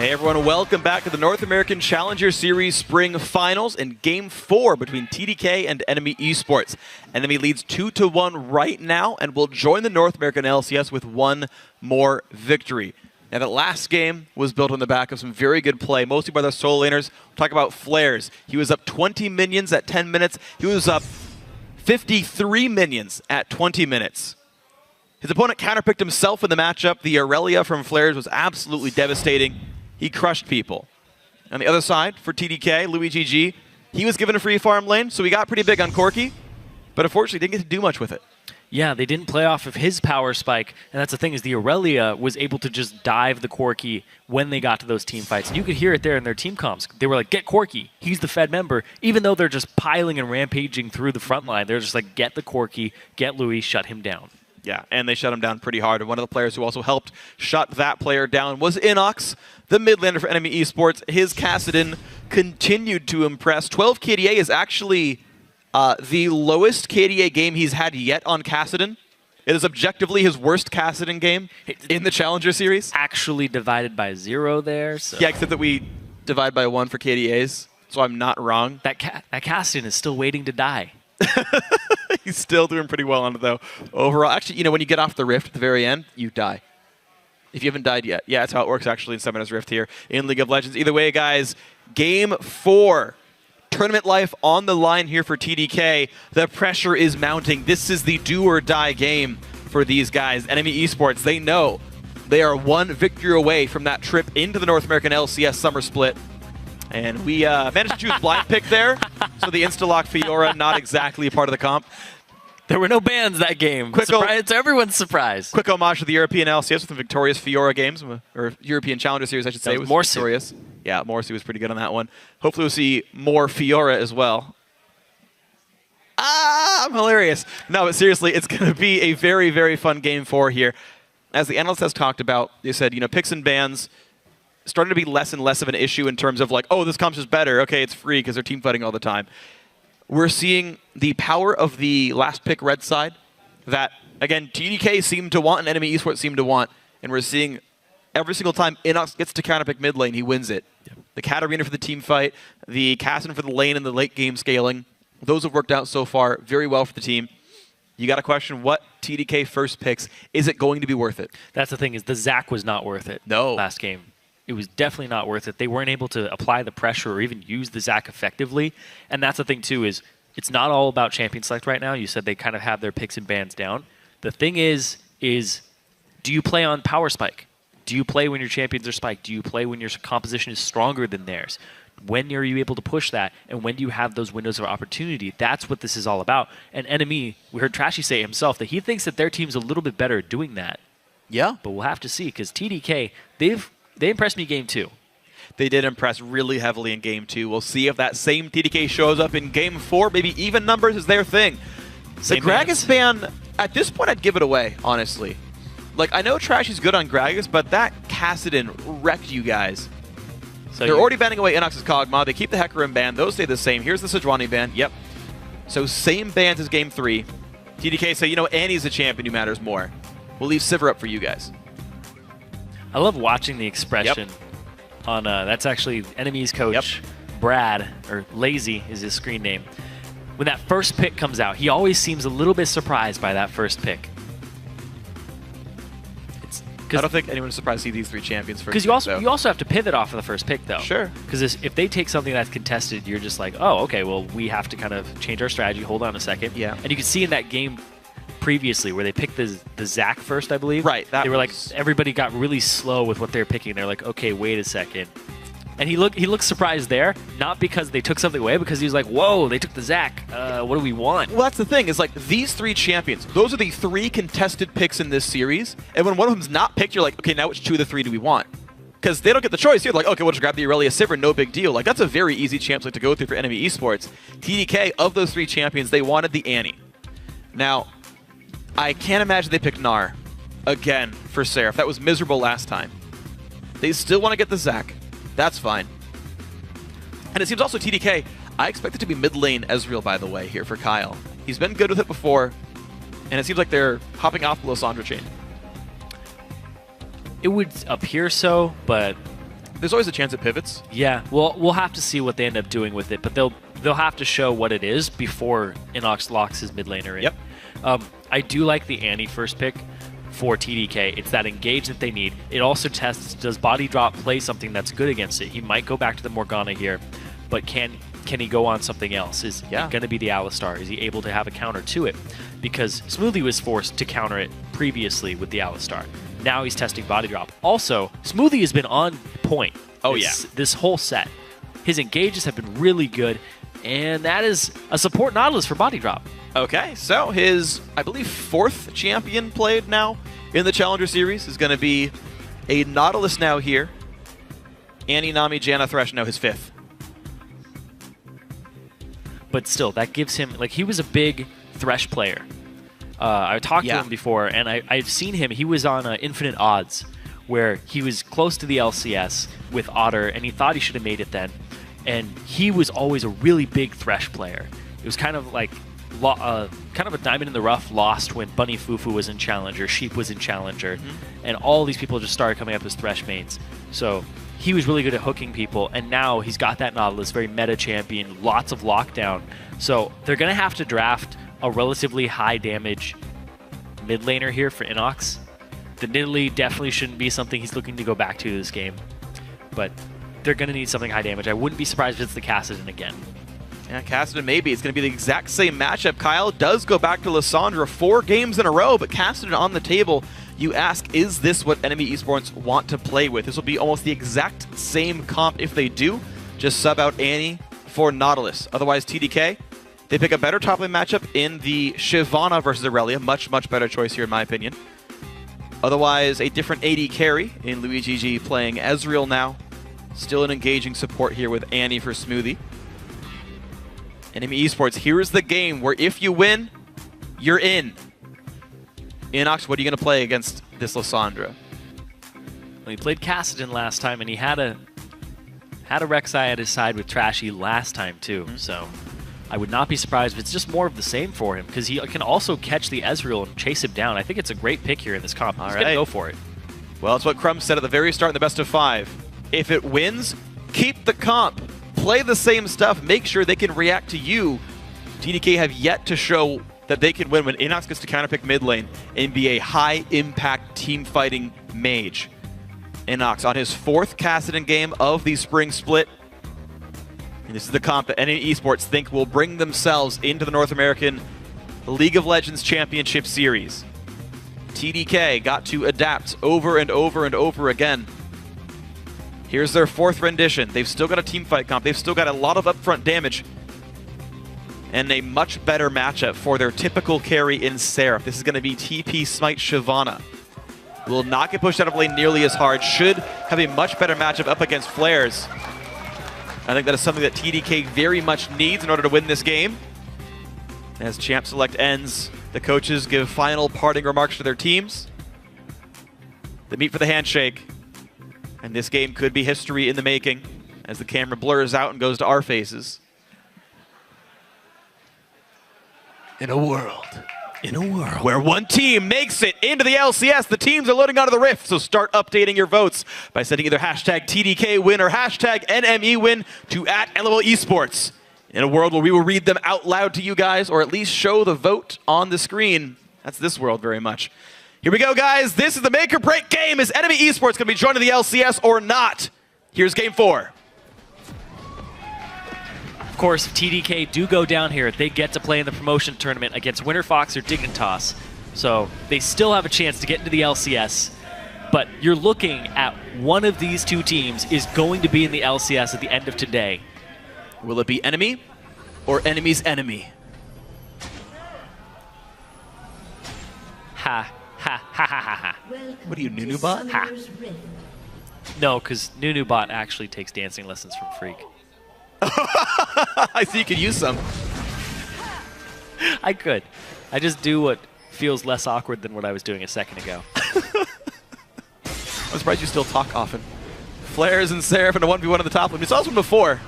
Hey everyone, welcome back to the North American Challenger Series Spring Finals in Game 4 between TDK and NME Esports. NME leads 2-1 right now and will join the North American LCS with one more victory. Now that last game was built on the back of some very good play, mostly by their solo laners. We'll talk about Flares. He was up 20 minions at 10 minutes. He was up 53 minions at 20 minutes. His opponent counterpicked himself in the matchup. The Aurelia from Flares was absolutely devastating. He crushed people. On the other side, for TDK, Louis GG, he was given a free farm lane, so he got pretty big on Corki, but unfortunately didn't get to do much with it. Yeah, they didn't play off of his power spike, and that's the thing, is the Aurelia was able to just dive the Corki when they got to those team fights. And you could hear it there in their team comms. They were like, get Corki, he's the Fed member. Even though they're just piling and rampaging through the front line, they're just like, get the Corki, get Louis, shut him down. Yeah, and they shut him down pretty hard. And one of the players who also helped shut that player down was Inox, the mid laner for NME Esports. His Kassadin continued to impress. 12 KDA is actually the lowest KDA game he's had yet on Kassadin. It is objectively his worst Kassadin game in the Challenger Series. Actually divided by 0 there. So. Yeah, except that we divide by 1 for KDAs, so I'm not wrong. That Kassadin is still waiting to die. He's still doing pretty well on it, though. Overall, actually, you know, when you get off the Rift at the very end, you die. If you haven't died yet. Yeah, that's how it works, actually, in Summoner's Rift here in League of Legends. Either way, guys, Game 4. Tournament life on the line here for TDK. The pressure is mounting. This is the do-or-die game for these guys. NME Esports, they know they are one victory away from that trip into the North American LCS Summer Split. And we managed to choose blind pick there, so the Instalock Fiora not exactly a part of the comp. There were no bans that game. It's everyone's surprise. Quick homage to the European LCS with the victorious Fiora games, or European Challenger Series, I should say. It was victorious. Yeah, Morsi was pretty good on that one. Hopefully we'll see more Fiora as well. I'm hilarious. No, but seriously, it's going to be a very, very fun Game 4 here. As the analyst has talked about, they said, you know, picks and bans starting to be less and less of an issue in terms of like, oh, this comp's just better. Okay, it's free because they're team fighting all the time. We're seeing the power of the last pick red side that, again, TDK seemed to want and NME Esports seemed to want. And we're seeing every single time Inox gets to counterpick mid lane, he wins it. Yep. The Katarina for the team fight, the Kassadin for the lane and the late game scaling. Those have worked out so far very well for the team. You got to question what TDK first picks. Is it going to be worth it? That's the thing, is the Zac was not worth it last game. It was definitely not worth it. They weren't able to apply the pressure or even use the Zac effectively. And that's the thing, too, is it's not all about champion select right now. You said they kind of have their picks and bans down. The thing is do you play on power spike? Do you play when your champions are spiked? Do you play when your composition is stronger than theirs? When are you able to push that? And when do you have those windows of opportunity? That's what this is all about. And NME, we heard Trashy say himself that he thinks that their team's a little bit better at doing that. Yeah. But we'll have to see, because TDK, they impressed me Game 2. They did impress really heavily in Game 2. We'll see if that same TDK shows up in Game 4. Maybe even numbers is their thing. The Gragas ban, at this point, I'd give it away, honestly. Like, I know Trashy's good on Gragas, but that Kassadin wrecked you guys. So they're already banning away Inox's Kog'Maw. They keep the Hecarim ban. Those stay the same. Here's the Sejuani ban. Yep. So same bans as Game 3. TDK say, you know, Annie's the champion who matters more. We'll leave Sivir up for you guys. I love watching the expression on, that's actually NME's coach, Brad, or Lazy is his screen name. When that first pick comes out, he always seems a little bit surprised by that first pick. I don't think anyone's surprised to see these 3 champions first. Because you also have to pivot off of the first pick, though. Sure. Because if they take something that's contested, you're just like, oh, okay, well, we have to kind of change our strategy. Hold on a second. Yeah. And you can see in that game previously where they picked the Zac first, I believe. Right. They were like, everybody got really slow with what they're picking. They're like, okay, wait a second. And he looked surprised there, not because they took something away, because he was like, whoa, they took the Zac. What do we want? Well, that's the thing, is like these 3 champions, those are the 3 contested picks in this series. And when one of them's not picked, you're like, okay, now which 2 of the 3 do we want? Because they don't get the choice. You're like, okay, we'll just grab the Aurelia Sivir, no big deal. Like, that's a very easy champ to go through for NME Esports. TDK, of those 3 champions, they wanted the Annie. Now, I can't imagine they picked Gnar again for Seraph. That was miserable last time. They still want to get the Zac. That's fine. And it seems also TDK, I expect it to be mid lane Ezreal, by the way, here for Kyle. He's been good with it before, and it seems like they're hopping off the Lysandra chain. It would appear so, but There's always a chance it pivots. Yeah, well, we'll have to see what they end up doing with it, but they'll have to show what it is before Inox locks his mid laner in. Yep. I do like the Annie first pick for TDK. It's that engage that they need. It also tests, does body drop play something that's good against it? He might go back to the Morgana here, but can he go on something else? Is it going to be the Alistar? Is he able to have a counter to it? Because Smoothie was forced to counter it previously with the Alistar. Now he's testing body drop. Also, Smoothie has been on point. This whole set. His engages have been really good, and that is a support Nautilus for body drop. Okay, so his, I believe, 4th champion played now in the Challenger Series is going to be a Nautilus now here. Annie, Nami, Janna, Thresh, no, his 5th. But still, that gives him, like, he was a big Thresh player. I talked to him before, and I've seen him. He was on Infinite Odds, where he was close to the LCS with Otter, and he thought he should have made it then. And he was always a really big Thresh player. It was kind of like kind of a diamond in the rough lost when Bunny Fufu was in Challenger, Sheep was in Challenger, and all these people just started coming up as Thresh mains. So he was really good at hooking people, and now he's got that Nautilus, very meta champion, lots of lockdown. So they're going to have to draft a relatively high damage mid laner here for Inox. The Nidalee definitely shouldn't be something he's looking to go back to this game, but they're going to need something high damage. I wouldn't be surprised if it's the Kassadin again. Yeah, Kassadin maybe. It's going to be the exact same matchup. Kyle does go back to Lissandra 4 games in a row, but Kassadin on the table. You ask, is this what NME Esports want to play with? This will be almost the exact same comp if they do. Just sub out Annie for Nautilus. Otherwise, TDK, they pick a better top lane matchup in the Shyvana versus Aurelia. Much, much better choice here in my opinion. Otherwise, a different AD carry in Luigi G playing Ezreal now. Still an engaging support here with Annie for Smoothie. NME Esports, here's the game where if you win, you're in. Inox, what are you going to play against this Lissandra? Well, he played Kassadin last time, and he had a Rek'Sai at his side with Trashy last time too. So I would not be surprised if it's just more of the same for him, because he can also catch the Ezreal and chase him down. I think it's a great pick here in this comp. He's going to go for it. Well, it's what Crumb said at the very start in the best of 5. If it wins, keep the comp. Play the same stuff. Make sure they can react to you. TDK have yet to show that they can win when Inox gets to counterpick mid lane and be a high-impact team-fighting mage. Inox on his 4th Kassadin game of the spring split. And this is the comp that NME Esports think will bring themselves into the North American League of Legends Championship Series. TDK got to adapt over and over and over again. Here's their 4th rendition. They've still got a team fight comp. They've still got a lot of upfront damage. And a much better matchup for their typical carry in Seraph. This is going to be TP Smite Shyvana. Will not get pushed out of lane nearly as hard. Should have a much better matchup up against Flares. I think that is something that TDK very much needs in order to win this game. As Champ Select ends, the coaches give final parting remarks to their teams. They meet for the handshake. And this game could be history in the making as the camera blurs out and goes to our faces. In a world where one team makes it into the LCS, the teams are loading out of the rift, so start updating your votes by sending either hashtag TDK win or hashtag NME win to @LOL Esports. In a world where we will read them out loud to you guys, or at least show the vote on the screen. That's this world very much. Here we go, guys. This is the make or break game. Is NME Esports going to be joining the LCS or not? Here's game 4. Of course, if TDK do go down here, they get to play in the promotion tournament against Winter Fox or Dignitas. So they still have a chance to get into the LCS. But you're looking at one of these 2 teams is going to be in the LCS at the end of today. Will it be enemy or enemy's enemy? Ha. Ha ha ha ha ha. What are you, Nunubot? Ha. No, because Nunubot actually takes dancing lessons from Freak. I see you could use some. I could. I just do what feels less awkward than what I was doing a second ago. I'm surprised you still talk often. Flares and Seraph in a 1v1 on the top lane. We saw this one before.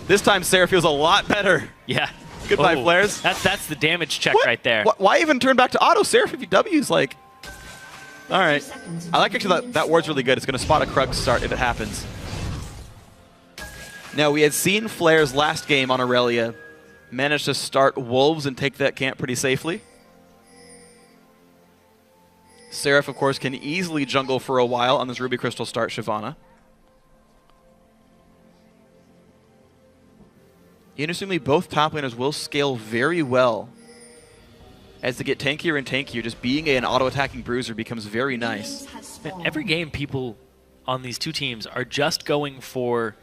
This time Seraph feels a lot better. Yeah. Goodbye, Flares. That's the damage check right there. Why even turn back to auto? Seraph if you W's like... Alright. I like actually that ward's really good. It's going to spot a Krug start if it happens. Now, we had seen Flair's last game on Aurelia manage to start Wolves and take that camp pretty safely. Seraph, of course, can easily jungle for a while on this Ruby Crystal start Shyvana. Interestingly, both top laners will scale very well as they get tankier and tankier. Just being an auto-attacking bruiser becomes very nice. Every game, people on these two teams are just going for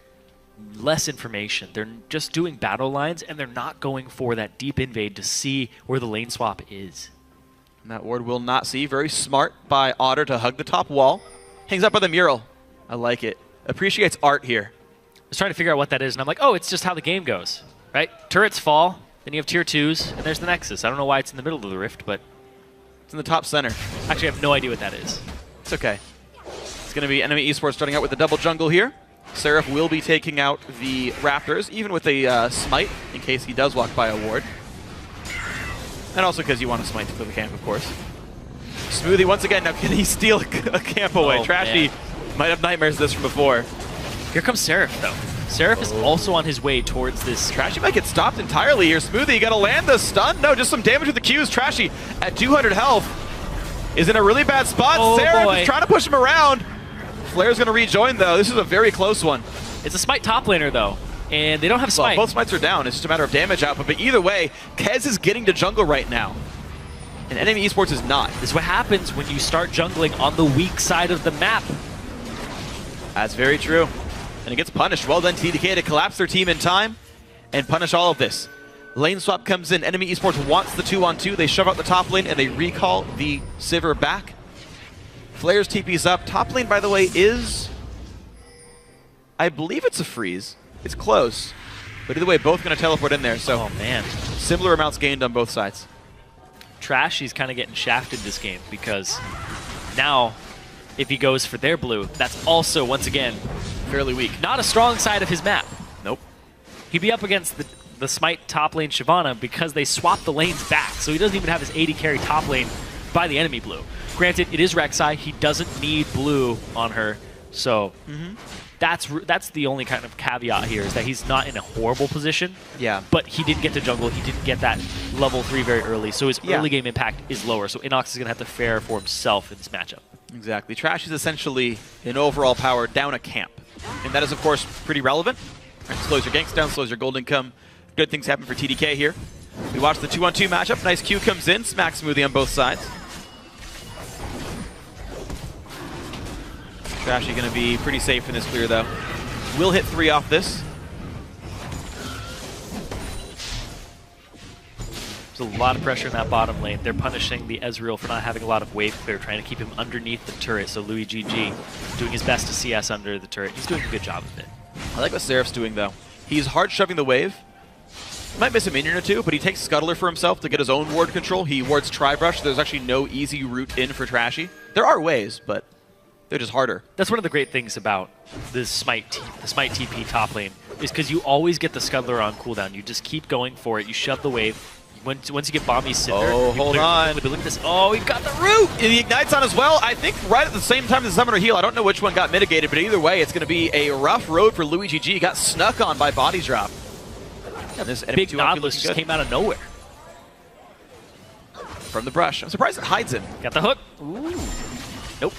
less information. They're just doing battle lines, and they're not going for that deep invade to see where the lane swap is. And that ward will not see. Very smart by Otter to hug the top wall. Hangs up by the mural. I like it. Appreciates art here. I was trying to figure out what that is, and I'm like, oh, it's just how the game goes, right? Turrets fall, then you have tier 2s, and there's the Nexus. I don't know why it's in the middle of the rift, but it's in the top center. Actually, I have no idea what that is. It's okay. It's going to be NME Esports starting out with the double jungle here. Seraph will be taking out the Raptors, even with a smite, in case he does walk by a ward. And also because you want to smite to clear the camp, of course. Smoothie once again. Now, can he steal a camp away? Oh, Trashy might have nightmares of this from before. Here comes Seraph, though. Seraph is also on his way towards this. Trashy might get stopped entirely here. Smoothie, you got to land the stun. No, just some damage with the Qs. Trashy at 200 health is in a really bad spot. Oh, Seraph boy. is trying to push him around. Flair's going to rejoin, though. This is a very close one. It's a smite top laner, though, and they don't have smite. Well, both smites are down. It's just a matter of damage output. But either way, Kez is getting to jungle right now, and NME Esports is not. This is what happens when you start jungling on the weak side of the map. That's very true. And it gets punished. Well done, TDK, to collapse their team in time and punish all of this. Lane swap comes in. NME Esports wants the 2-on-2. They shove out the top lane, and they recall the Sivir back. Flair's TP's up. Top lane, by the way, is... I believe it's a freeze. It's close. But either way, both going to teleport in there. So, oh, man. Similar amounts gained on both sides. Trashy's kind of getting shafted this game because now, if he goes for their blue, that's also, once again, fairly weak. Not a strong side of his map. Nope. He'd be up against the smite top lane Shyvana because they swapped the lanes back, so he doesn't even have his AD carry top lane by the enemy blue. Granted, it is Rek'Sai. He doesn't need blue on her, so that's the only kind of caveat here, is that he's not in a horrible position. Yeah. But he didn't get to jungle. He didn't get that level 3 very early, so his early game impact is lower. So Inox is going to have to fare for himself in this matchup. Exactly. Trash is essentially, in overall power, down a camp. And that is, of course, pretty relevant. Right, slows your ganks down, slows your gold income. Good things happen for TDK here. We watch the 2-on-2 matchup. Nice Q comes in, smacks Smoothie on both sides. Trashy going to be pretty safe in this clear, though. Will hit 3 off this. There's a lot of pressure in that bottom lane. They're punishing the Ezreal for not having a lot of wave clear, trying to keep him underneath the turret. So Louis GG doing his best to CS under the turret. He's doing a good job of it. I like what Seraph's doing, though. He's hard shoving the wave. Might miss a minion or two, but he takes Scuttler for himself to get his own ward control. He wards Tribrush. There's actually no easy route in for Trashy. There are ways, but they're just harder. That's one of the great things about the Smite TP top lane, is because you always get the Scuttler on cooldown. You just keep going for it. You shove the wave. Once you get Bombi Cinder, oh, hold on. Look at this. Oh, we've got the root! And he ignites on as well. I think right at the same time as the Summoner Heal. I don't know which one got mitigated, but either way, it's going to be a rough road for Louis GG. He got snuck on by Body Drop. Yeah, this big Nautilus just came out of nowhere. From the brush. I'm surprised it hides him. Got the hook. Ooh. Nope.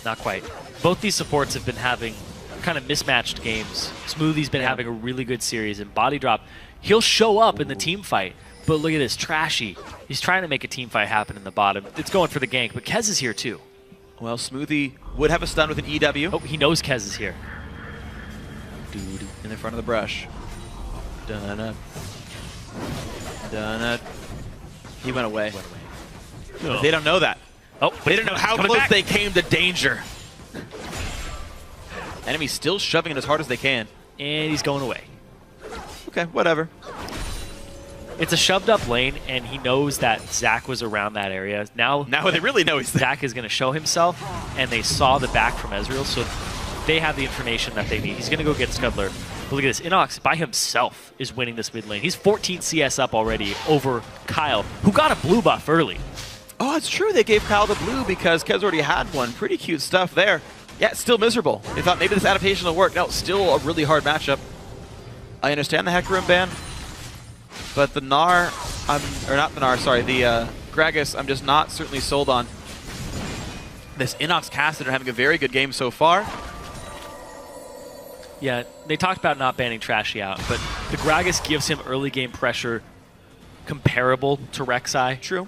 Not quite. Both these supports have been having kind of mismatched games. Smoothie's been having a really good series, and Body Drop, he'll show up in the team fight, but look at this, Trashy. He's trying to make a team fight happen in the bottom. It's going for the gank, but Kez is here too. Well, Smoothie would have a stun with an EW. Oh, he knows Kez is here. Dude, in the front of the brush. Dun-dun. Dun-dun. He went away. Oh. They don't know that. Oh, they didn't know how close they came to danger. Enemy's still shoving it as hard as they can. And he's going away. Okay, whatever. It's a shoved up lane, and he knows that Zach was around that area. Now they really know he's there. Zach is going to show himself, and they saw the back from Ezreal, so they have the information that they need. He's going to go get Scuttler. But look at this. Inox, by himself, is winning this mid lane. He's 14 CS up already over Kyle, who got a blue buff early. Oh, it's true. They gave Kyle the blue because Kez already had one. Pretty cute stuff there. Yeah, it's still miserable. They thought maybe this adaptation will work. No, still a really hard matchup. I understand the Hecarim ban, but the Gnar, or not the Gnar, sorry, the Gragas, I'm just not certainly sold on. This Inox Cassidy are having a very good game so far. Yeah, they talked about not banning Trashy out, but the Gragas gives him early game pressure comparable to Rek'Sai. True.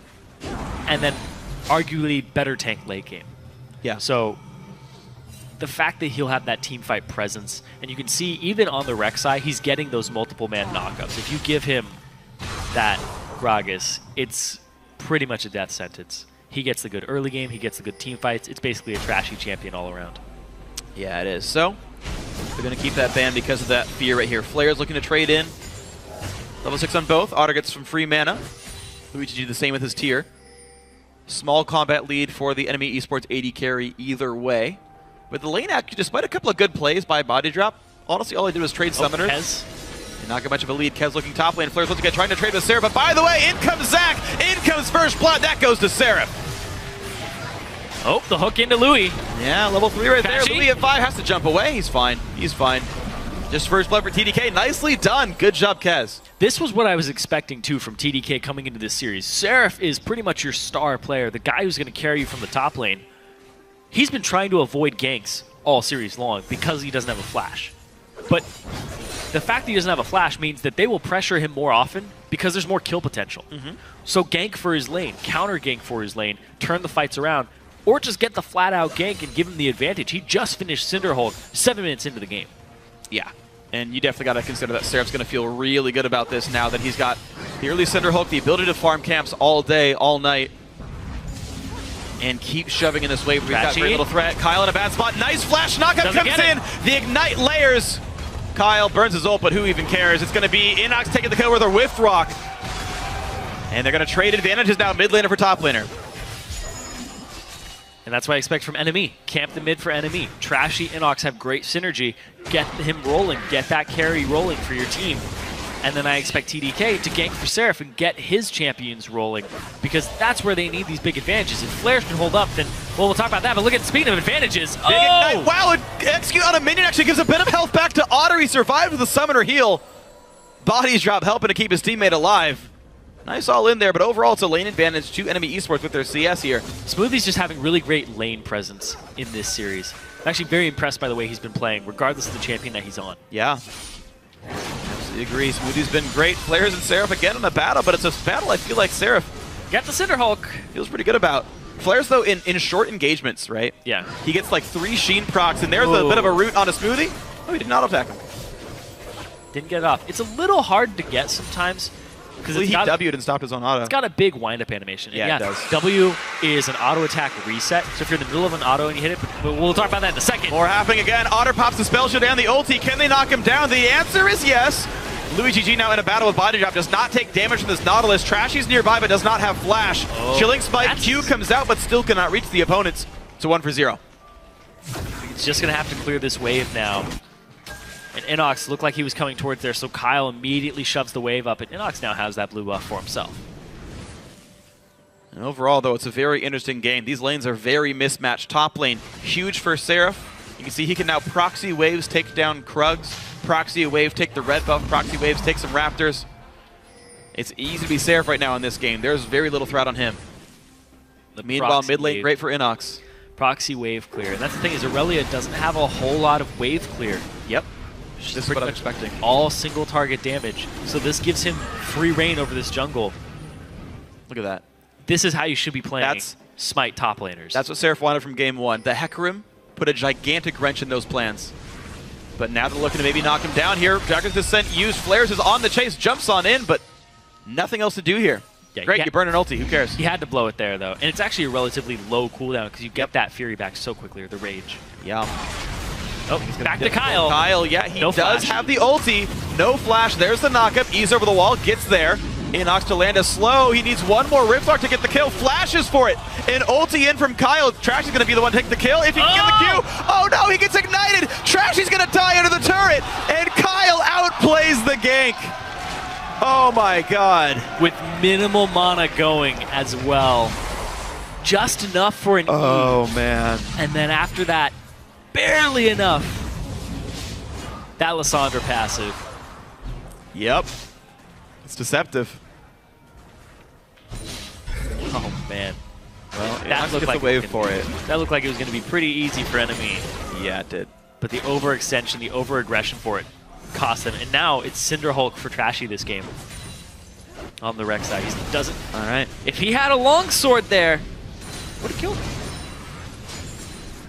And then arguably better tank late game. Yeah. So the fact that he'll have that team fight presence, and you can see even on the Rek'Sai, he's getting those multiple man knockups. If you give him that Gragas, it's pretty much a death sentence. He gets the good early game, he gets the good team fights. It's basically a Trashy champion all around. Yeah, it is. So they're going to keep that ban because of that fear right here. Flair's looking to trade in. Level 6 on both. Otter gets some free mana. Luigi do the same with his tier. Small combat lead for the NME Esports AD carry either way. But the lane act, despite a couple of good plays by Body Drop, honestly all I did was trade summoners. Kez. Not got much of a lead. Kez looking top lane. Flair's looking at trying to trade with Seraph. But by the way, in comes Zach. In comes First Blood. That goes to Seraph. Oh, the hook into Louis. Yeah, level 3 right there. Patchy. Louis at 5 has to jump away. He's fine. He's fine. Just First Blood for TDK. Nicely done. Good job, Kez. This was what I was expecting, too, from TDK coming into this series. Seraph is pretty much your star player, the guy who's going to carry you from the top lane. He's been trying to avoid ganks all series long because he doesn't have a flash. But the fact that he doesn't have a flash means that they will pressure him more often because there's more kill potential. So gank for his lane, counter gank for his lane, turn the fights around, or just get the flat-out gank and give him the advantage. He just finished Cinderhulk 7 minutes into the game. Yeah, and you definitely got to consider that Seraph's going to feel really good about this now that he's got the early Cinderhulk, the ability to farm camps all day, all night, and keep shoving in this wave. We've got very little threat. Kyle in a bad spot. Nice flash knockup comes in. The Ignite layers. Kyle burns his ult, but who even cares? It's going to be Inox taking the kill with a Whiff Rock. And they're going to trade advantages now, mid laner for top laner. And that's what I expect from NME. Camp the mid for NME. Trashy Inox have great synergy. Get him rolling. Get that carry rolling for your team. And then I expect TDK to gank for Seraph and get his champions rolling, because that's where they need these big advantages. If Flares can hold up, then, well, we'll talk about that, but look at speaking of advantages. Big Ignite. Wow, execute on a minion actually gives a bit of health back to Otter. He survived with a summoner heal. Bodies drop helping to keep his teammate alive. Nice all in there, but overall it's a lane advantage to NME Esports with their CS here. Smoothie's just having really great lane presence in this series. I'm actually very impressed by the way he's been playing, regardless of the champion that he's on. Yeah. Absolutely agree. Smoothie's been great. Flares and Seraph again in the battle, but it's a battle I feel like Seraph got the Cinderhulk. Feels pretty good about. Flares, though, in short engagements, right? Yeah. He gets like 3 Sheen procs, and there's a bit of a root on a Smoothie. Oh, he did not attack him. Didn't get it off. It's a little hard to get sometimes. Because he W'd and stopped his own auto. It's got a big wind-up animation. Yeah, it does. W is an auto attack reset. So if you're in the middle of an auto and you hit it, we'll talk about that in a second. More happening again. Otter pops the spell shield down the ulti. Can they knock him down? The answer is yes. Louis GG now in a battle with Body Drop. Does not take damage from this Nautilus. Trashy's nearby, but does not have flash. Chilling Spike. Q comes out, but still cannot reach the opponents. It's a 1-for-0. He's just going to have to clear this wave now. And Inox looked like he was coming towards there, so Kyle immediately shoves the wave up, and Inox now has that blue buff for himself. And overall, though, it's a very interesting game. These lanes are very mismatched. Top lane, huge for Seraph. You can see he can now proxy waves take down Krugs, proxy a wave take the red buff, proxy waves take some Raptors. It's easy to be Seraph right now in this game. There's very little threat on him. Meanwhile, mid lane, great for Inox. Proxy wave clear. And that's the thing, is Aurelia doesn't have a whole lot of wave clear. Yep. She's this is what I'm expecting. All single target damage. So this gives him free reign over this jungle. Look at that. This is how you should be playing Smite top laners. That's what Seraph wanted from game 1. The Hecarim put a gigantic wrench in those plans. But now they're looking to maybe knock him down here. Dragon's Descent used. Flares is on the chase, jumps on in, but nothing else to do here. Yeah, great, you burn an ulti, who cares? He had to blow it there, though. And it's actually a relatively low cooldown because you get that Fury back so quickly, or the Rage. Yeah. Oh, back to Kyle. Kyle, yeah, he does have the ulti. No flash. There's the knockup. Ease over the wall. Gets there. Inox to land a slow. He needs one more Rift Arc to get the kill. Flashes for it. An ulti in from Kyle. Trash is going to be the one to take the kill. If he can get the Q. Oh, no, he gets ignited. Trashy's going to die under the turret. And Kyle outplays the gank. Oh, my God. With minimal mana going as well. Just enough for an E. Oh, man. And then after that, barely enough. That Lissandra passive. Yep. It's deceptive. Oh, man. Well, that looked like the wave for it. That looked like it was going to be pretty easy for NME. Yeah, it did. But the overextension, the overaggression for it cost them. And now it's Cinderhulk for Trashy this game. On the Rex side. He doesn't. All right. If he had a longsword there, would have killed him.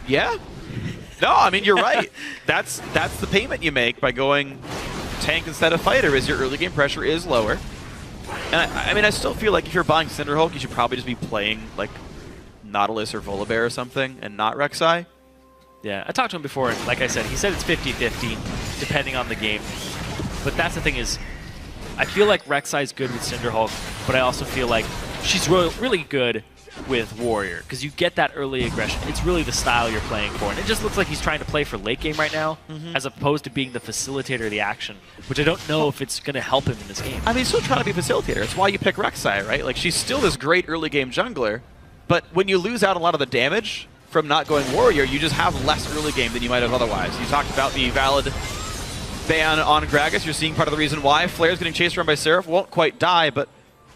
Yeah. No, I mean, you're right. That's the payment you make by going tank instead of fighter, is your early game pressure is lower. And I mean, I still feel like if you're buying Cinderhulk, you should probably just be playing like Nautilus or Volibear or something and not Rek'Sai. Yeah, I talked to him before, and like I said, he said it's 50-50, depending on the game. But that's the thing is, I feel like Rek'Sai is good with Cinderhulk, but I also feel like she's really good with Warrior, because you get that early aggression. It's really the style you're playing for, and it just looks like he's trying to play for late game right now, as opposed to being the facilitator of the action, which I don't know if it's going to help him in this game. I mean, he's still trying to be a facilitator. It's why you pick Rek'Sai, right? Like, she's still this great early game jungler, but when you lose out a lot of the damage from not going Warrior, you just have less early game than you might have otherwise. You talked about the valid ban on Gragas. You're seeing part of the reason why. Flare's getting chased around by Seraph. Won't quite die, but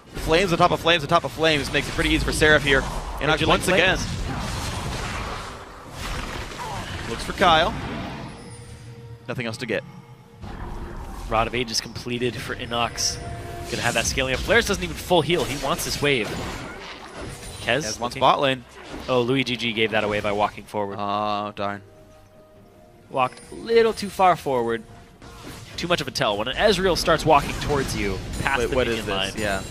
flames on top of flames on top of flames makes it pretty easy for Seraph here. And once again, looks for Kyle. Nothing else to get. Rod of Ages completed for Inox. Gonna have that scaling up. Flares doesn't even full heal. He wants this wave. Kez wants bot lane. Oh, Louis GG gave that away by walking forward. Oh, darn. Walked a little too far forward. Too much of a tell. When an Ezreal starts walking towards you, past the minion line. Yeah.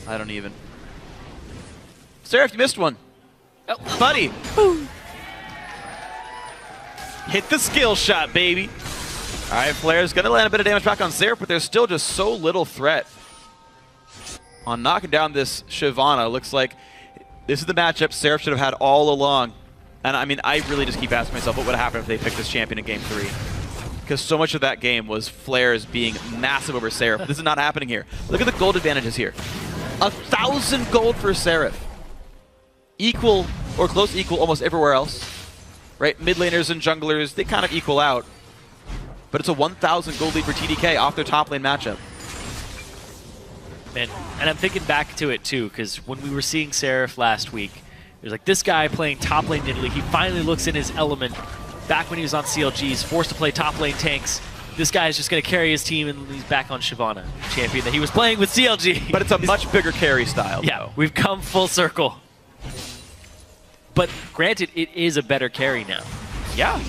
I don't even. Seraph, you missed one. Oh. Buddy. Boom. Hit the skill shot, baby. All right, Flare's going to land a bit of damage back on Seraph, but there's still just so little threat on knocking down this Shyvana. Looks like this is the matchup Seraph should have had all along. And I mean, I really just keep asking myself, what would happen if they picked this champion in Game 3? Because so much of that game was Flares being massive over Seraph. This is not happening here. Look at the gold advantages here. 1,000 gold for Seraph. Equal or close to equal almost everywhere else. Right? Mid laners and junglers, they kind of equal out. But it's a 1,000 gold lead for TDK off their top lane matchup. And I'm thinking back to it too, because when we were seeing Seraph last week, there's like this guy playing top lane Nidalee. He finally looks in his element. Back when he was on CLG, he's forced to play top lane tanks. This guy is just going to carry his team, and he's back on Shyvana, champion that he was playing with CLG. But it's a much bigger carry style. Yeah, though. We've come full circle. But granted, it is a better carry now. Yeah.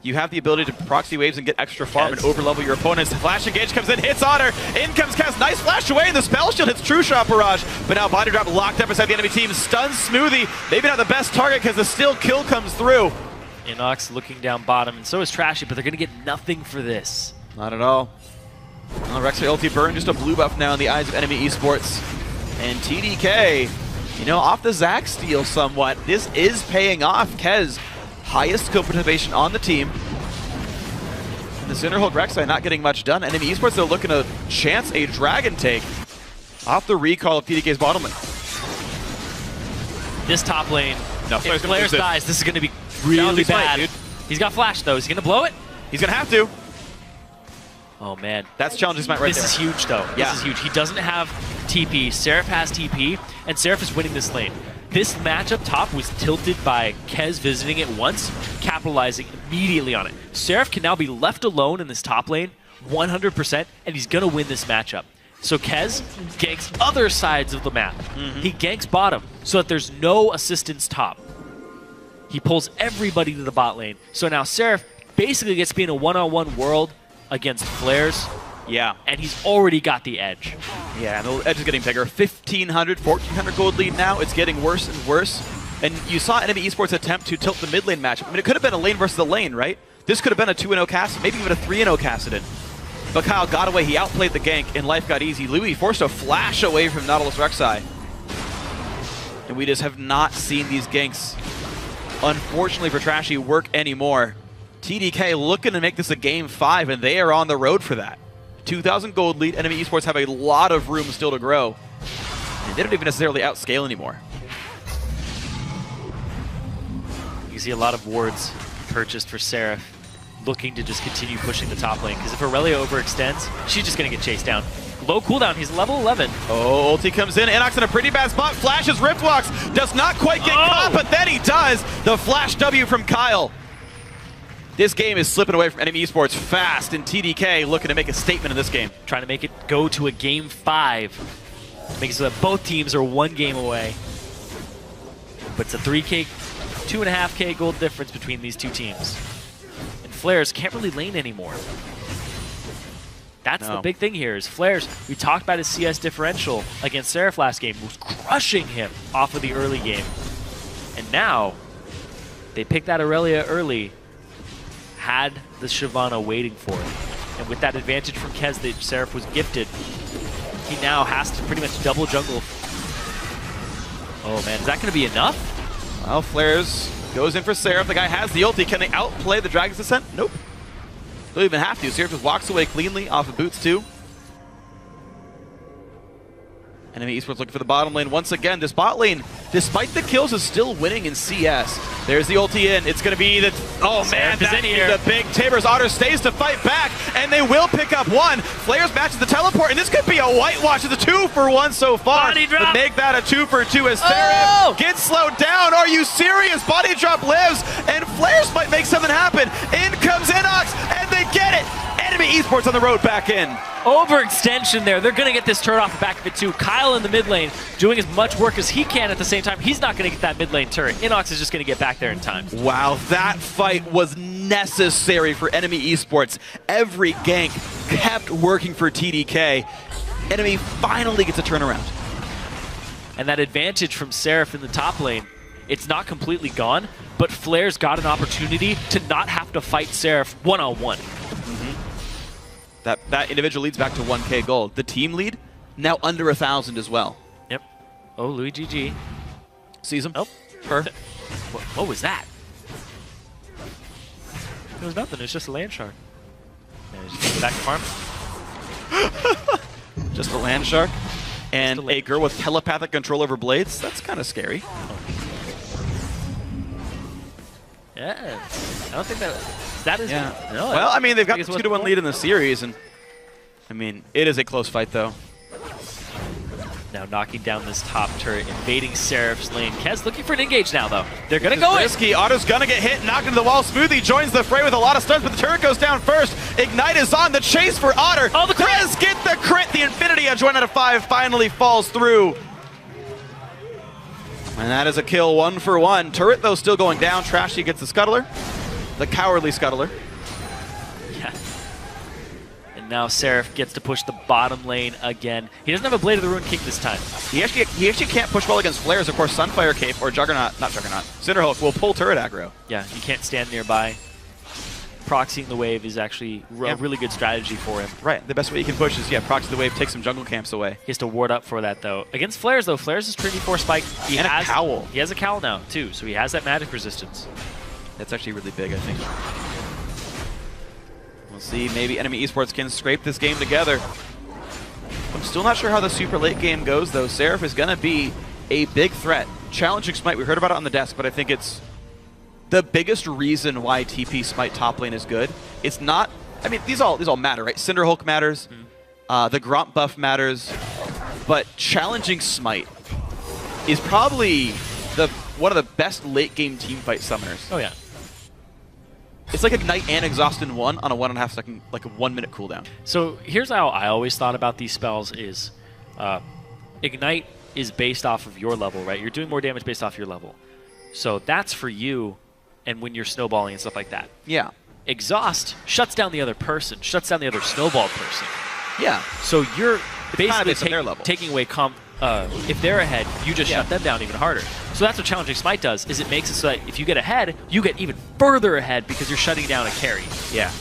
You have the ability to proxy waves and get extra farm and overlevel your opponents. The flash engage comes in, hits on her. In comes Kez. Nice flash away, and the spell shield hits True Shot Barrage. But now Body Drop locked up inside the enemy team. Stuns Smoothie. Maybe not the best target because the still kill comes through. Inox looking down bottom, and so is Trashy, but they're going to get nothing for this. Not at all. Rek'Sai ulti burn, just a blue buff now in the eyes of NME Esports. And TDK, you know, off the Zac steal somewhat. This is paying off. Kez, highest skill participation on the team. And the Cinderhulk Rek'Sai not getting much done. NME Esports, they're looking to chance a dragon take off the recall of TDK's bottom lane. This top lane, no, if Flares dies, this is going to be really bad. Dude. He's got flash, though. Is he going to blow it? He's going to have to. Oh, man. That's challenging smite right there. This is huge, though. Yeah. This is huge. He doesn't have TP. Seraph has TP, and Seraph is winning this lane. This matchup top was tilted by Kez visiting it once, capitalizing immediately on it. Seraph can now be left alone in this top lane 100%, and he's going to win this matchup. So Kez ganks other sides of the map. He ganks bottom so that there's no assistance top. He pulls everybody to the bot lane. So now Seraph basically gets to be in a one-on-one world against Flares. Yeah. And he's already got the edge. Yeah, and the edge is getting bigger. 1,500, 1,400 gold lead now. It's getting worse and worse. And you saw NME Esports attempt to tilt the mid lane matchup. I mean, it could have been a lane versus a lane, right? This could have been a 2-0 Kassadin, maybe even a 3-0 Kassadin. But Kyle got away. He outplayed the gank, and life got easy. Louis forced a flash away from Nautilus Rek'Sai. And we just have not seen these ganks, unfortunately for Trashy, work anymore. TDK looking to make this a Game 5, and they are on the road for that. 2,000 gold lead. NME Esports have a lot of room still to grow. And they don't even necessarily outscale anymore. can see a lot of wards purchased for Seraph, looking to just continue pushing the top lane. Because if Aurelia overextends, she's just going to get chased down. Low cooldown, he's level 11. Oh, ulti comes in, Inox in a pretty bad spot, flashes Riftwalks, does not quite get caught, but then he does! The flash W from Kyle. This game is slipping away from NME Esports fast, and TDK looking to make a statement in this game. Trying to make it go to a game 5. Make it so that both teams are 1 game away. But it's a 3K, 2.5K gold difference between these two teams. And Flares can't really lane anymore. That's the big thing here, is Flares, we talked about his CS differential against Seraph last game, was crushing him off of the early game. And now, they picked that Aurelia early, had the Shyvana waiting for him. And with that advantage from Kez that Seraph was gifted, he now has to pretty much double jungle. Oh man, is that going to be enough? Well, Flares goes in for Seraph. The guy has the ulti. Can they outplay the Dragon's Descent? Nope. Don't even have to. Seraph just walks away cleanly off of boots too. NME Esports looking for the bottom lane once again. This bot lane, despite the kills, is still winning in CS. There's the ulti in. It's going to be the... Oh man, that's the big Tabor's Otter stays to fight back, and they will pick up one. Flares matches the teleport, and this could be a whitewash. It's a 2-for-1 so far. Body drop. But make that a 2-for-2 as Seraph gets slowed down. Are you serious? Body drop lives, and Flares might make something happen. In comes Inox, and they get it. NME Esports on the road back in. Overextension there. They're going to get this turret off the back of it too. Kyle in the mid lane doing as much work as he can at the same time. He's not going to get that mid lane turret. Inox is just going to get back there in time. Wow, that fight was necessary for NME Esports. Every gank kept working for TDK. NME finally gets a turnaround. And that advantage from Seraph in the top lane, it's not completely gone, but Flare's got an opportunity to not have to fight Seraph one-on-one. That individual leads back to 1K gold. The team lead, now under 1,000 as well. Yep. Oh, Louis GG. Sees him. Oh. Her. What was that? It was nothing. It's just a land shark. Yeah, just back to farm. Just a land shark. And a girl with telepathic control over blades. That's kind of scary. Yeah. I don't think that is... Yeah. No, well, I mean, they've got the 2-1 lead in the series, and I mean, it is a close fight, though. Now knocking down this top turret, invading Seraph's lane. Kez looking for an engage now, though. They're going to go risky. Otto's going to get hit, knocked into the wall. Smoothie joins the fray with a lot of stuns, but the turret goes down first. Ignite is on the chase for Otter. Oh, the crit! Does get the crit. The Infinity Edge 1 out of 5 finally falls through. And that is a kill, 1-for-1. Turret, though, still going down. Trashy gets the Scuttler. The cowardly Scuttler. Yeah. And now Seraph gets to push the bottom lane again. He doesn't have a Blade of the Ruined King this time. He actually can't push well against Flares. Of course, Sunfire Cape or Juggernaut, not Juggernaut, Cinderhulk will pull turret aggro. Yeah, he can't stand nearby. Proxying the wave is actually a really good strategy for him. Right, the best way you can push is, proxy the wave, take some jungle camps away. He has to ward up for that, though. Against Flares, though, Flares is Trinity 4 Spike. He has a cowl. He has a cowl now, too, so he has that magic resistance. That's actually really big, I think. We'll see, maybe NME Esports can scrape this game together. I'm still not sure how the super late game goes, though. Seraph is going to be a big threat. Challenging Smite, we heard about it on the desk, but I think it's the biggest reason why TP Smite top lane is good. It's not, I mean, these all matter, right? Cinderhulk matters, the Gromp buff matters, but Challenging Smite is probably one of the best late game team fight summoners. Oh yeah. It's like Ignite and Exhaust in one on a 1.5 second, like a 1 minute cooldown. So here's how I always thought about these spells is, Ignite is based off of your level, right? You're doing more damage based off your level. So that's for you and when you're snowballing and stuff like that. Yeah. Exhaust shuts down the other person, shuts down the other snowballed person. Yeah. So you're basically taking away if they're ahead, you just shut them down even harder. So that's what Challenging Smite does, is it makes it so that if you get ahead, you get even further ahead because you're shutting down a carry. Yeah.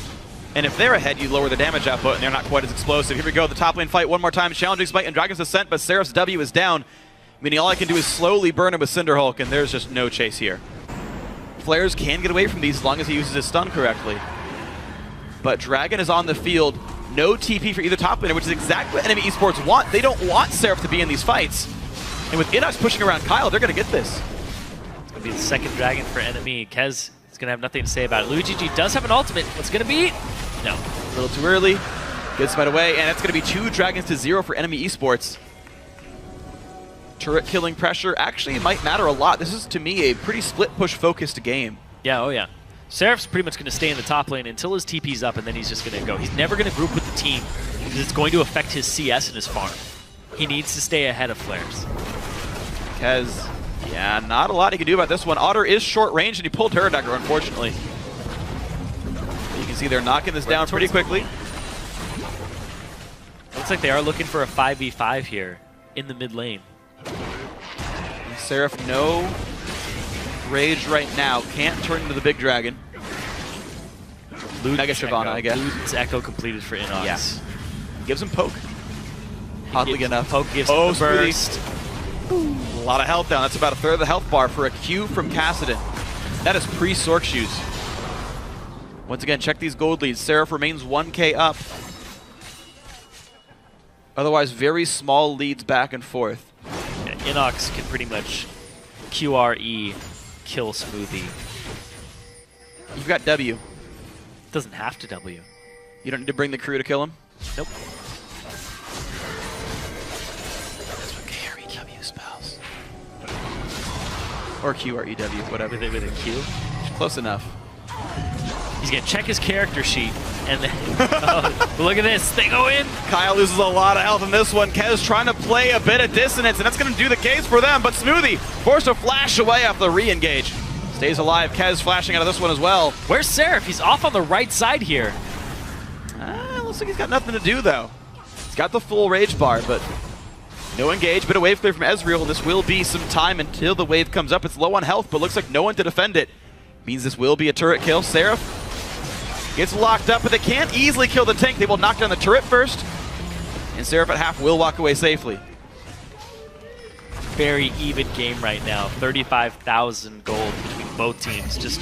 And if they're ahead, you lower the damage output and they're not quite as explosive. Here we go, the top lane fight one more time. Challenging Smite and Dragon's Descent, but Seraph's W is down, meaning all I can do is slowly burn him with Cinderhulk, and there's just no chase here. Flares can get away from these as long as he uses his stun correctly. But Dragon is on the field. No TP for either top laner, which is exactly what NME Esports want. They don't want Seraph to be in these fights. And with Inox pushing around Kyle, they're going to get this. It'll be the second dragon for NME. Kez is going to have nothing to say about it. LuigiG does have an ultimate. What's going to be? No. A little too early. Gets right away, and it's going to be 2 dragons to 0 for NME Esports. Turret killing pressure actually might matter a lot. This is, to me, a pretty split push focused game. Yeah, oh yeah. Seraph's pretty much going to stay in the top lane until his TP's up, and then he's just going to go. He's never going to group with the team because it's going to affect his CS and his farm. He needs to stay ahead of Flares. Kez, yeah, not a lot he can do about this one. Otter is short range, and he pulled Turret Dagger, unfortunately. You can see they're knocking this down pretty quickly. Looks like they are looking for a 5v5 here in the mid lane. Seraph, no rage right now. Can't turn into the big dragon. Mega Shyvana, I guess. Luden's Echo completed for Inox. Yes. Gives him poke. Oddly enough. Poke gives him the burst. A lot of health down. That's about a third of the health bar for a Q from Kassadin. That is pre-Sork Shoes. Once again, check these gold leads. Seraph remains 1k up. Otherwise, very small leads back and forth. Yeah, Inox can pretty much QRE kill Smoothie. You've got W. Doesn't have to W. You don't need to bring the crew to kill him? Nope. That's what KREW spells. Or QREW, whatever. With a Q? Close enough. He's going to check his character sheet, and then, oh, look at this, they go in. Kyle loses a lot of health in this one. Kez trying to play a bit of dissonance, and that's going to do the case for them, but Smoothie forced to flash away off the re-engage. Stays alive, Kez flashing out of this one as well. Where's Seraph? He's off on the right side here. Looks like he's got nothing to do, though. He's got the full rage bar, but no engage, bit of wave clear from Ezreal, and this will be some time until the wave comes up. It's low on health, but looks like no one to defend it. Means this will be a turret kill. Seraph gets locked up, but they can't easily kill the tank. They will knock down the turret first, and Seraph at half will walk away safely. Very even game right now. 35,000 gold between both teams, just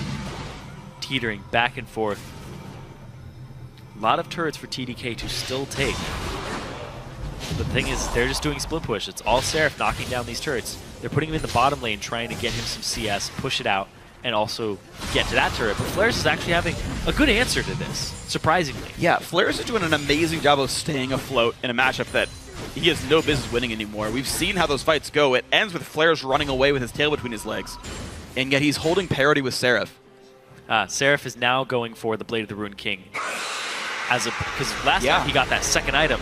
teetering back and forth. A lot of turrets for TDK to still take. But the thing is, they're just doing split push. It's all Seraph knocking down these turrets. They're putting him in the bottom lane, trying to get him some CS, push it out, and also get to that turret. But Flares is actually having a good answer to this, surprisingly. Yeah, Flares is doing an amazing job of staying afloat in a matchup that he has no business winning anymore. We've seen how those fights go. It ends with Flares running away with his tail between his legs, and yet he's holding parity with Seraph. Seraph is now going for the Blade of the Ruined King. Because last time he got that second item,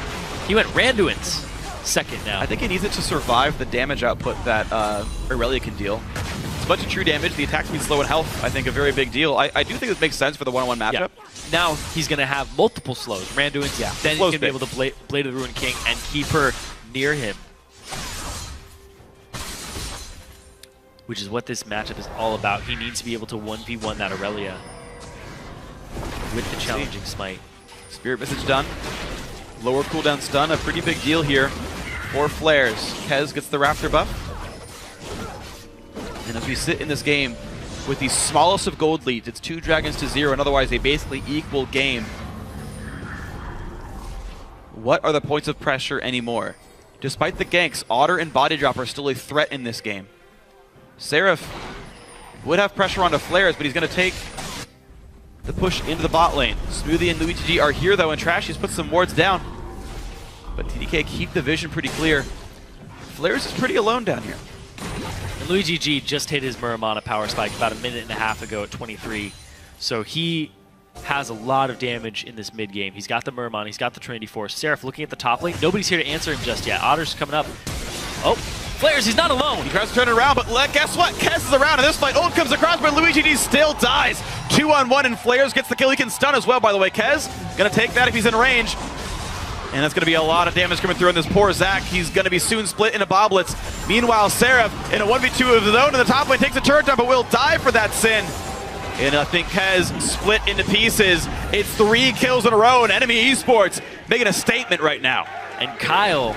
he went Randuin's second now. I think he needs it to survive the damage output that Aurelia can deal. It's a bunch of true damage. The attack speed slow and health, I think, a very big deal. I do think this makes sense for the one-on-one matchup. Yeah. Now he's going to have multiple slows. Randuin's, then he's going to be able to Blade of the Ruined King and keep her near him. Which is what this matchup is all about. He needs to be able to 1v1 that Aurelia with the challenging smite. Spirit Visage done. Lower cooldown stun, a pretty big deal here for Flares. Kez gets the Raptor buff. And as we sit in this game with the smallest of gold leads, it's 2 dragons to 0, and otherwise a basically equal game. What are the points of pressure anymore? Despite the ganks, Otter and Body Drop are still a threat in this game. Seraph would have pressure onto Flares, but he's going to take the push into the bot lane. Smoothie and LuigiG are here, though, and Trashy's put some wards down. But TDK keep the vision pretty clear. Flares is pretty alone down here. And LuigiG just hit his Muramana power spike about a minute and a half ago at 23. So he has a lot of damage in this mid game. He's got the Muramana, he's got the Trinity Force. Seraph looking at the top lane. Nobody's here to answer him just yet. Otter's coming up. Oh, Flares, he's not alone. He tries to turn it around, but guess what? Kez is around in this fight. Ult comes across, but LuigiG still dies. 2-on-1, and Flares gets the kill. He can stun as well, by the way. Kez gonna take that if he's in range. And that's gonna be a lot of damage coming through on this poor Zac. He's gonna be soon split into boblets. Meanwhile, Seraph in a 1v2 of his own in the top lane takes a turret down, but will die for that sin. And I think Kez split into pieces. It's 3 kills in a row, and NME Esports making a statement right now. And Kyle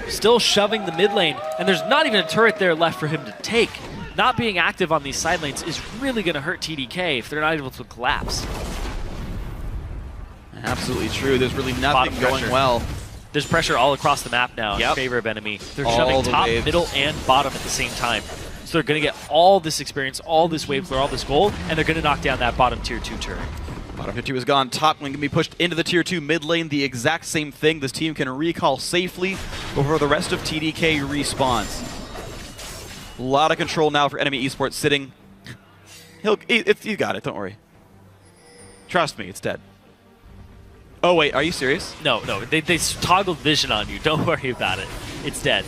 still shoving the mid lane, and there's not even a turret there left for him to take. Not being active on these side lanes is really going to hurt TDK if they're not able to collapse. Absolutely true. There's really nothing going well. There's pressure all across the map now in favor of NME. They're shoving top, middle, and bottom at the same time. So they're going to get all this experience, all this wave clear, all this gold, and they're going to knock down that bottom tier 2 turret. Bottom tier 2 is gone. Top lane can be pushed into the tier 2 mid lane. The exact same thing. This team can recall safely before the rest of TDK respawns. A lot of control now for NME Esports sitting. You got it, don't worry. Trust me, it's dead. Oh wait, are you serious? No, they toggled vision on you. Don't worry about it. It's dead.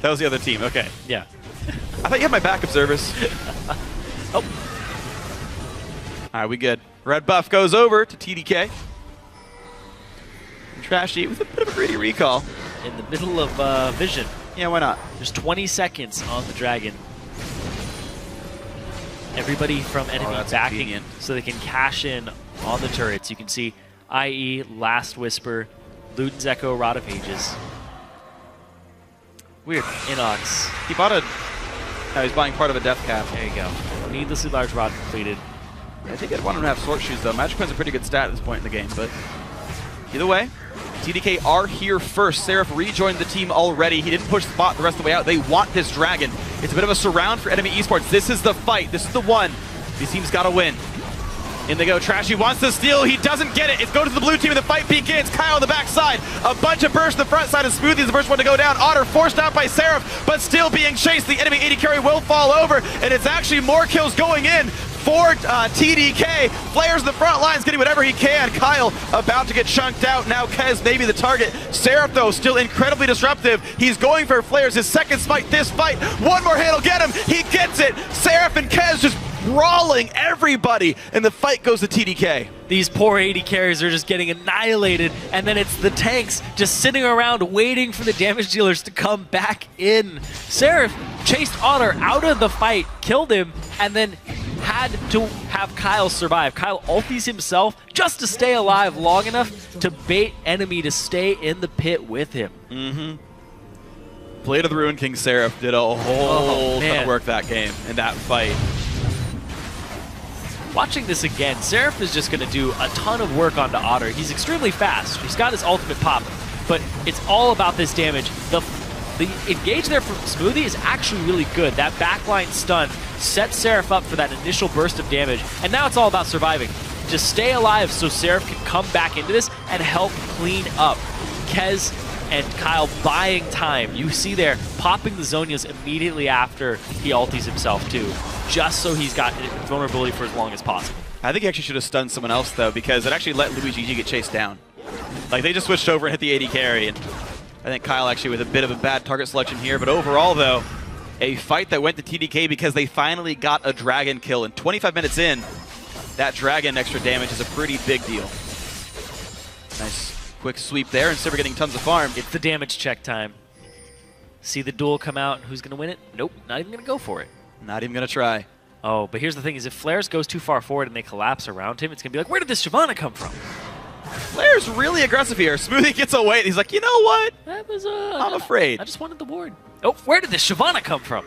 That was the other team, okay. Yeah. I thought you had my backup service. Oh. Alright, we good. Red buff goes over to TDK. And Trashy with a bit of a greedy recall. In the middle of vision. Yeah, why not? There's 20 seconds on the dragon. Everybody from NME backing convenient. so they can cash in on the turrets. You can see IE, Last Whisper, Luden's Echo, Rod of Ages. Weird. Inox. He bought a... No, he's buying part of a death cap. There you go. Needlessly large rod completed. I think I'd want him to have sword shoes, though. Magic Coin's a pretty good stat at this point in the game, but either way, TDK are here first. Seraph rejoined the team already. He didn't push the bot the rest of the way out. They want this dragon. It's a bit of a surround for NME Esports. This is the fight. This is the one. These teams got to win. In they go. Trashy wants to steal. He doesn't get it. It goes to the blue team and the fight begins. Kyle on the backside. A bunch of bursts on the front side of Smoothie is the first one to go down. Otter forced out by Seraph, but still being chased. The enemy AD carry will fall over, and it's actually more kills going in for TDK. Flares in the front lines, getting whatever he can. Kyle about to get chunked out. Now Kez maybe the target. Seraph, though, still incredibly disruptive. He's going for Flares. His second smite this fight. One more hit will get him. He gets it. Seraph and Kez just brawling everybody, and the fight goes to TDK. These poor AD carries are just getting annihilated, and then it's the tanks just sitting around waiting for the damage dealers to come back in. Seraph chased Otter out of the fight, killed him, and then had to have Kyle survive. Kyle ulties himself just to stay alive long enough to bait enemy to stay in the pit with him. Blade of the Ruin King Seraph did a whole ton of work that game, in that fight. Watching this again, Seraph is just going to do a ton of work onto Otter. He's extremely fast. He's got his ultimate pop, but it's all about this damage. The engage there from Smoothie is actually really good. That backline stun sets Seraph up for that initial burst of damage, and now it's all about surviving. Just stay alive so Seraph can come back into this and help clean up. Kez and Kyle buying time. You see there, popping the Zonias immediately after he ulties himself too, just so he's got vulnerability for as long as possible. I think he actually should have stunned someone else, though, because it actually let Luigi get chased down. Like, they just switched over and hit the AD carry, and I think Kyle actually with a bit of a bad target selection here, but overall, though, a fight that went to TDK because they finally got a dragon kill, and 25 minutes in, that dragon extra damage is a pretty big deal. Nice quick sweep there, and Sivir getting tons of farm. It's the damage check time. See the duel come out, and who's going to win it? Nope, not even going to go for it. Not even going to try. Oh, but here's the thing, is if Flares goes too far forward and they collapse around him, it's going to be like, where did this Shyvana come from? Flare's really aggressive here. Smoothie gets away, and he's like, you know what? That was, I'm afraid. I just wanted the ward. Oh, where did this Shyvana come from?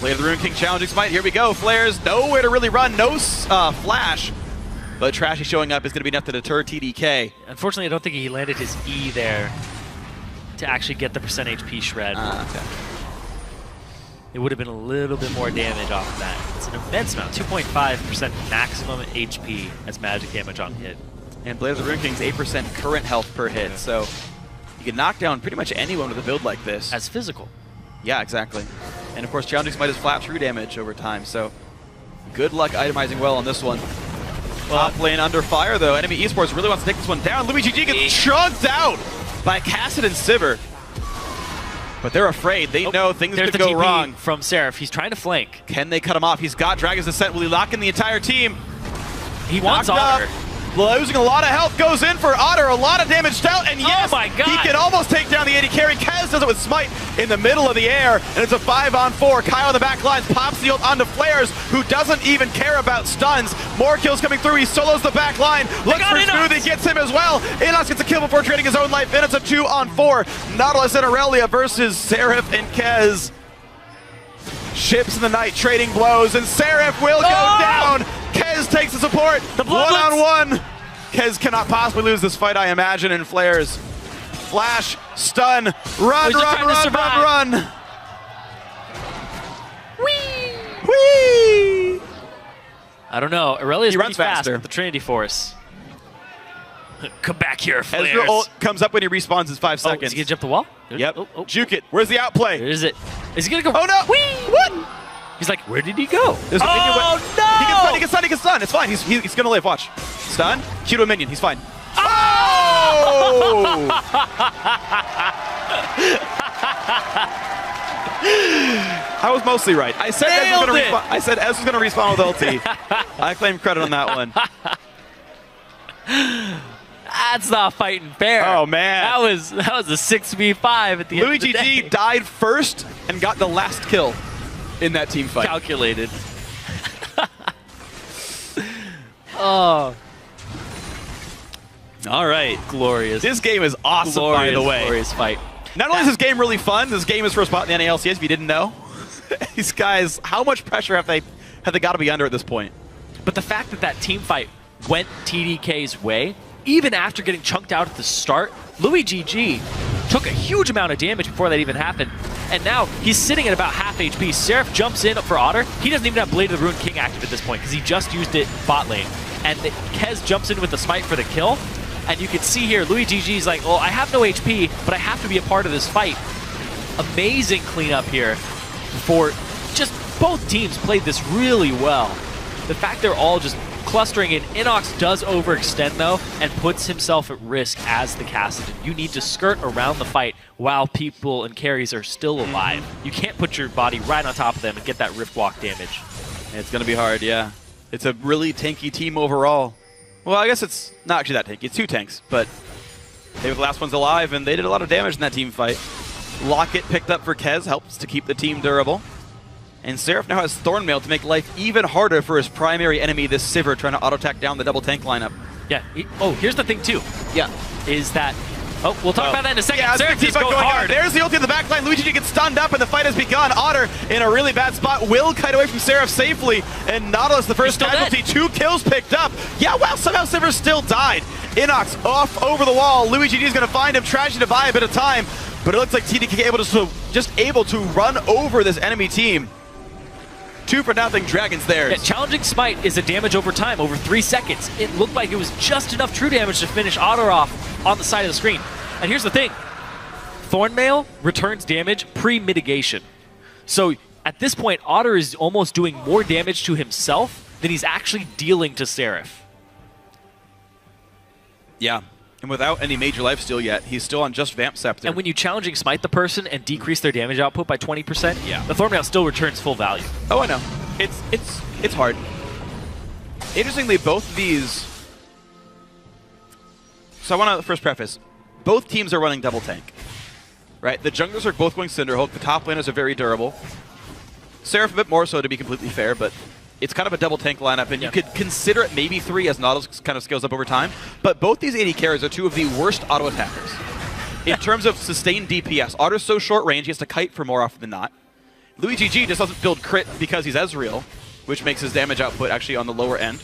Blade of the Ruin King challenging smite. Here we go. Flares, nowhere to really run. No flash. But Trashy showing up is going to be enough to deter TDK. Unfortunately, I don't think he landed his E there to actually get the % HP shred. Okay. It would have been a little bit more damage off of that. It's an immense amount, 2.5% maximum HP as magic damage on hit. And Blade of the Ruin King's 8% current health per hit, so you can knock down pretty much anyone with a build like this. As physical. Yeah, exactly. And of course, challenging smite is flat true damage over time, so good luck itemizing well on this one. Top lane under fire, though. Enemy Esports really wants to take this one down. Luigi G gets chunked out by Cassid and Sivir. But they're afraid. They know things could go wrong. From Seraph. He's trying to flank. Can they cut him off? He's got Dragon's Descent. Will he lock in the entire team? He wants Otter. Losing a lot of health, goes in for Otter, a lot of damage dealt, and yes, oh my God, he can almost take down the AD carry. Kez does it with Smite in the middle of the air, and it's a 5-on-4. Kyle on the back lines pops the ult onto Flares, who doesn't even care about stuns. More kills coming through, he solos the back line, looks for Smoothie, gets him as well. Inox gets a kill before trading his own life, and it's a 2-on-4. Nautilus and Aurelia versus Seraph and Kez. Ships in the night, trading blows, and Seraph will go down. Kez takes the support, one-on-one. Kez cannot possibly lose this fight, I imagine, and Flares flash, stun, run, run. Whee! Whee! I don't know. Aurelia's runs pretty fast faster. with the Trinity Force. Come back here, Flares. Ezreal ult comes up when he respawns in 5 seconds. Is he going to jump the wall? Yep. Juke it. Where's the outplay? There is it. Is he going to go? Oh, no. Whee! What? He's like, where did he go? There's a minion no! He can stun. It's fine. He's going to live. Watch. Stun. Q to a minion. He's fine. Oh! I was mostly right. I said Ez was going to respawn with ulti. I claim credit on that one. That's not fighting fair. Oh, man. That was a 6v5 at the end of the day. LuigiG died first and got the last kill in that team fight. Calculated. Oh. All right. Glorious. This game is awesome, by the way. Glorious fight. Not only is this game really fun, this game is for a spot in the NALCS, if you didn't know. These guys, how much pressure have they got to be under at this point? But the fact that team fight went TDK's way, even after getting chunked out at the start, LuigiG took a huge amount of damage before that even happened. And now he's sitting at about half HP. Seraph jumps in for Otter. He doesn't even have Blade of the Ruined King active at this point because he just used it bot lane. And Kez jumps in with the smite for the kill. And you can see here, LuigiG's like, well, I have no HP, but I have to be a part of this fight. Amazing cleanup here for just both teams played this really well. The fact they're all just clustering in. Inox does overextend, though, and puts himself at risk as the Kassadin. You need to skirt around the fight while people and carries are still alive. You can't put your body right on top of them and get that Rift Walk damage. It's going to be hard, yeah. It's a really tanky team overall. Well, I guess it's not actually that tanky. It's 2 tanks, but they were the last ones alive, and they did a lot of damage in that team fight. Locket picked up for Kez, helps to keep the team durable. And Seraph now has Thornmail to make life even harder for his primary enemy, this Sivir, trying to auto-attack down the double tank lineup. Yeah. Here's the thing, too. Yeah. Is that... Oh, we'll talk about that in a second. Yeah, Seraph is going hard. There's the ulti in the backline. LuigiG gets stunned up, and the fight has begun. Otter in a really bad spot. Will kite away from Seraph safely, and Nautilus, the first casualty, 2 kills picked up. Yeah, well, somehow Sivir still died. Inox off over the wall. LuigiG is going to find him. Tragedy to buy a bit of time, but it looks like TDK able to run over this enemy team. 2-0 Dragons theirs. Yeah, challenging smite is a damage over time, over 3 seconds. It looked like it was just enough true damage to finish Otter off on the side of the screen. And here's the thing. Thornmail returns damage pre-mitigation. So at this point, Otter is almost doing more damage to himself than he's actually dealing to Seraph. Yeah. And without any major lifesteal yet, he's still on just Vamp Scepter. And when you challenging smite the person and decrease their damage output by 20%, yeah, the Thornmail still returns full value. Oh, I know. It's hard. Interestingly, both of these... So I want to first preface, both teams are running double tank, right? The junglers are both going Cinderhulk. The top laners are very durable. Seraph a bit more so, to be completely fair, but it's kind of a double tank lineup, and you could consider it maybe 3 as Nautilus kind of scales up over time. But both these AD carries are 2 of the worst auto attackers. In terms of sustained DPS, Otter's so short range, he has to kite for more often than not. LuigiG just doesn't build crit because he's Ezreal, which makes his damage output actually on the lower end.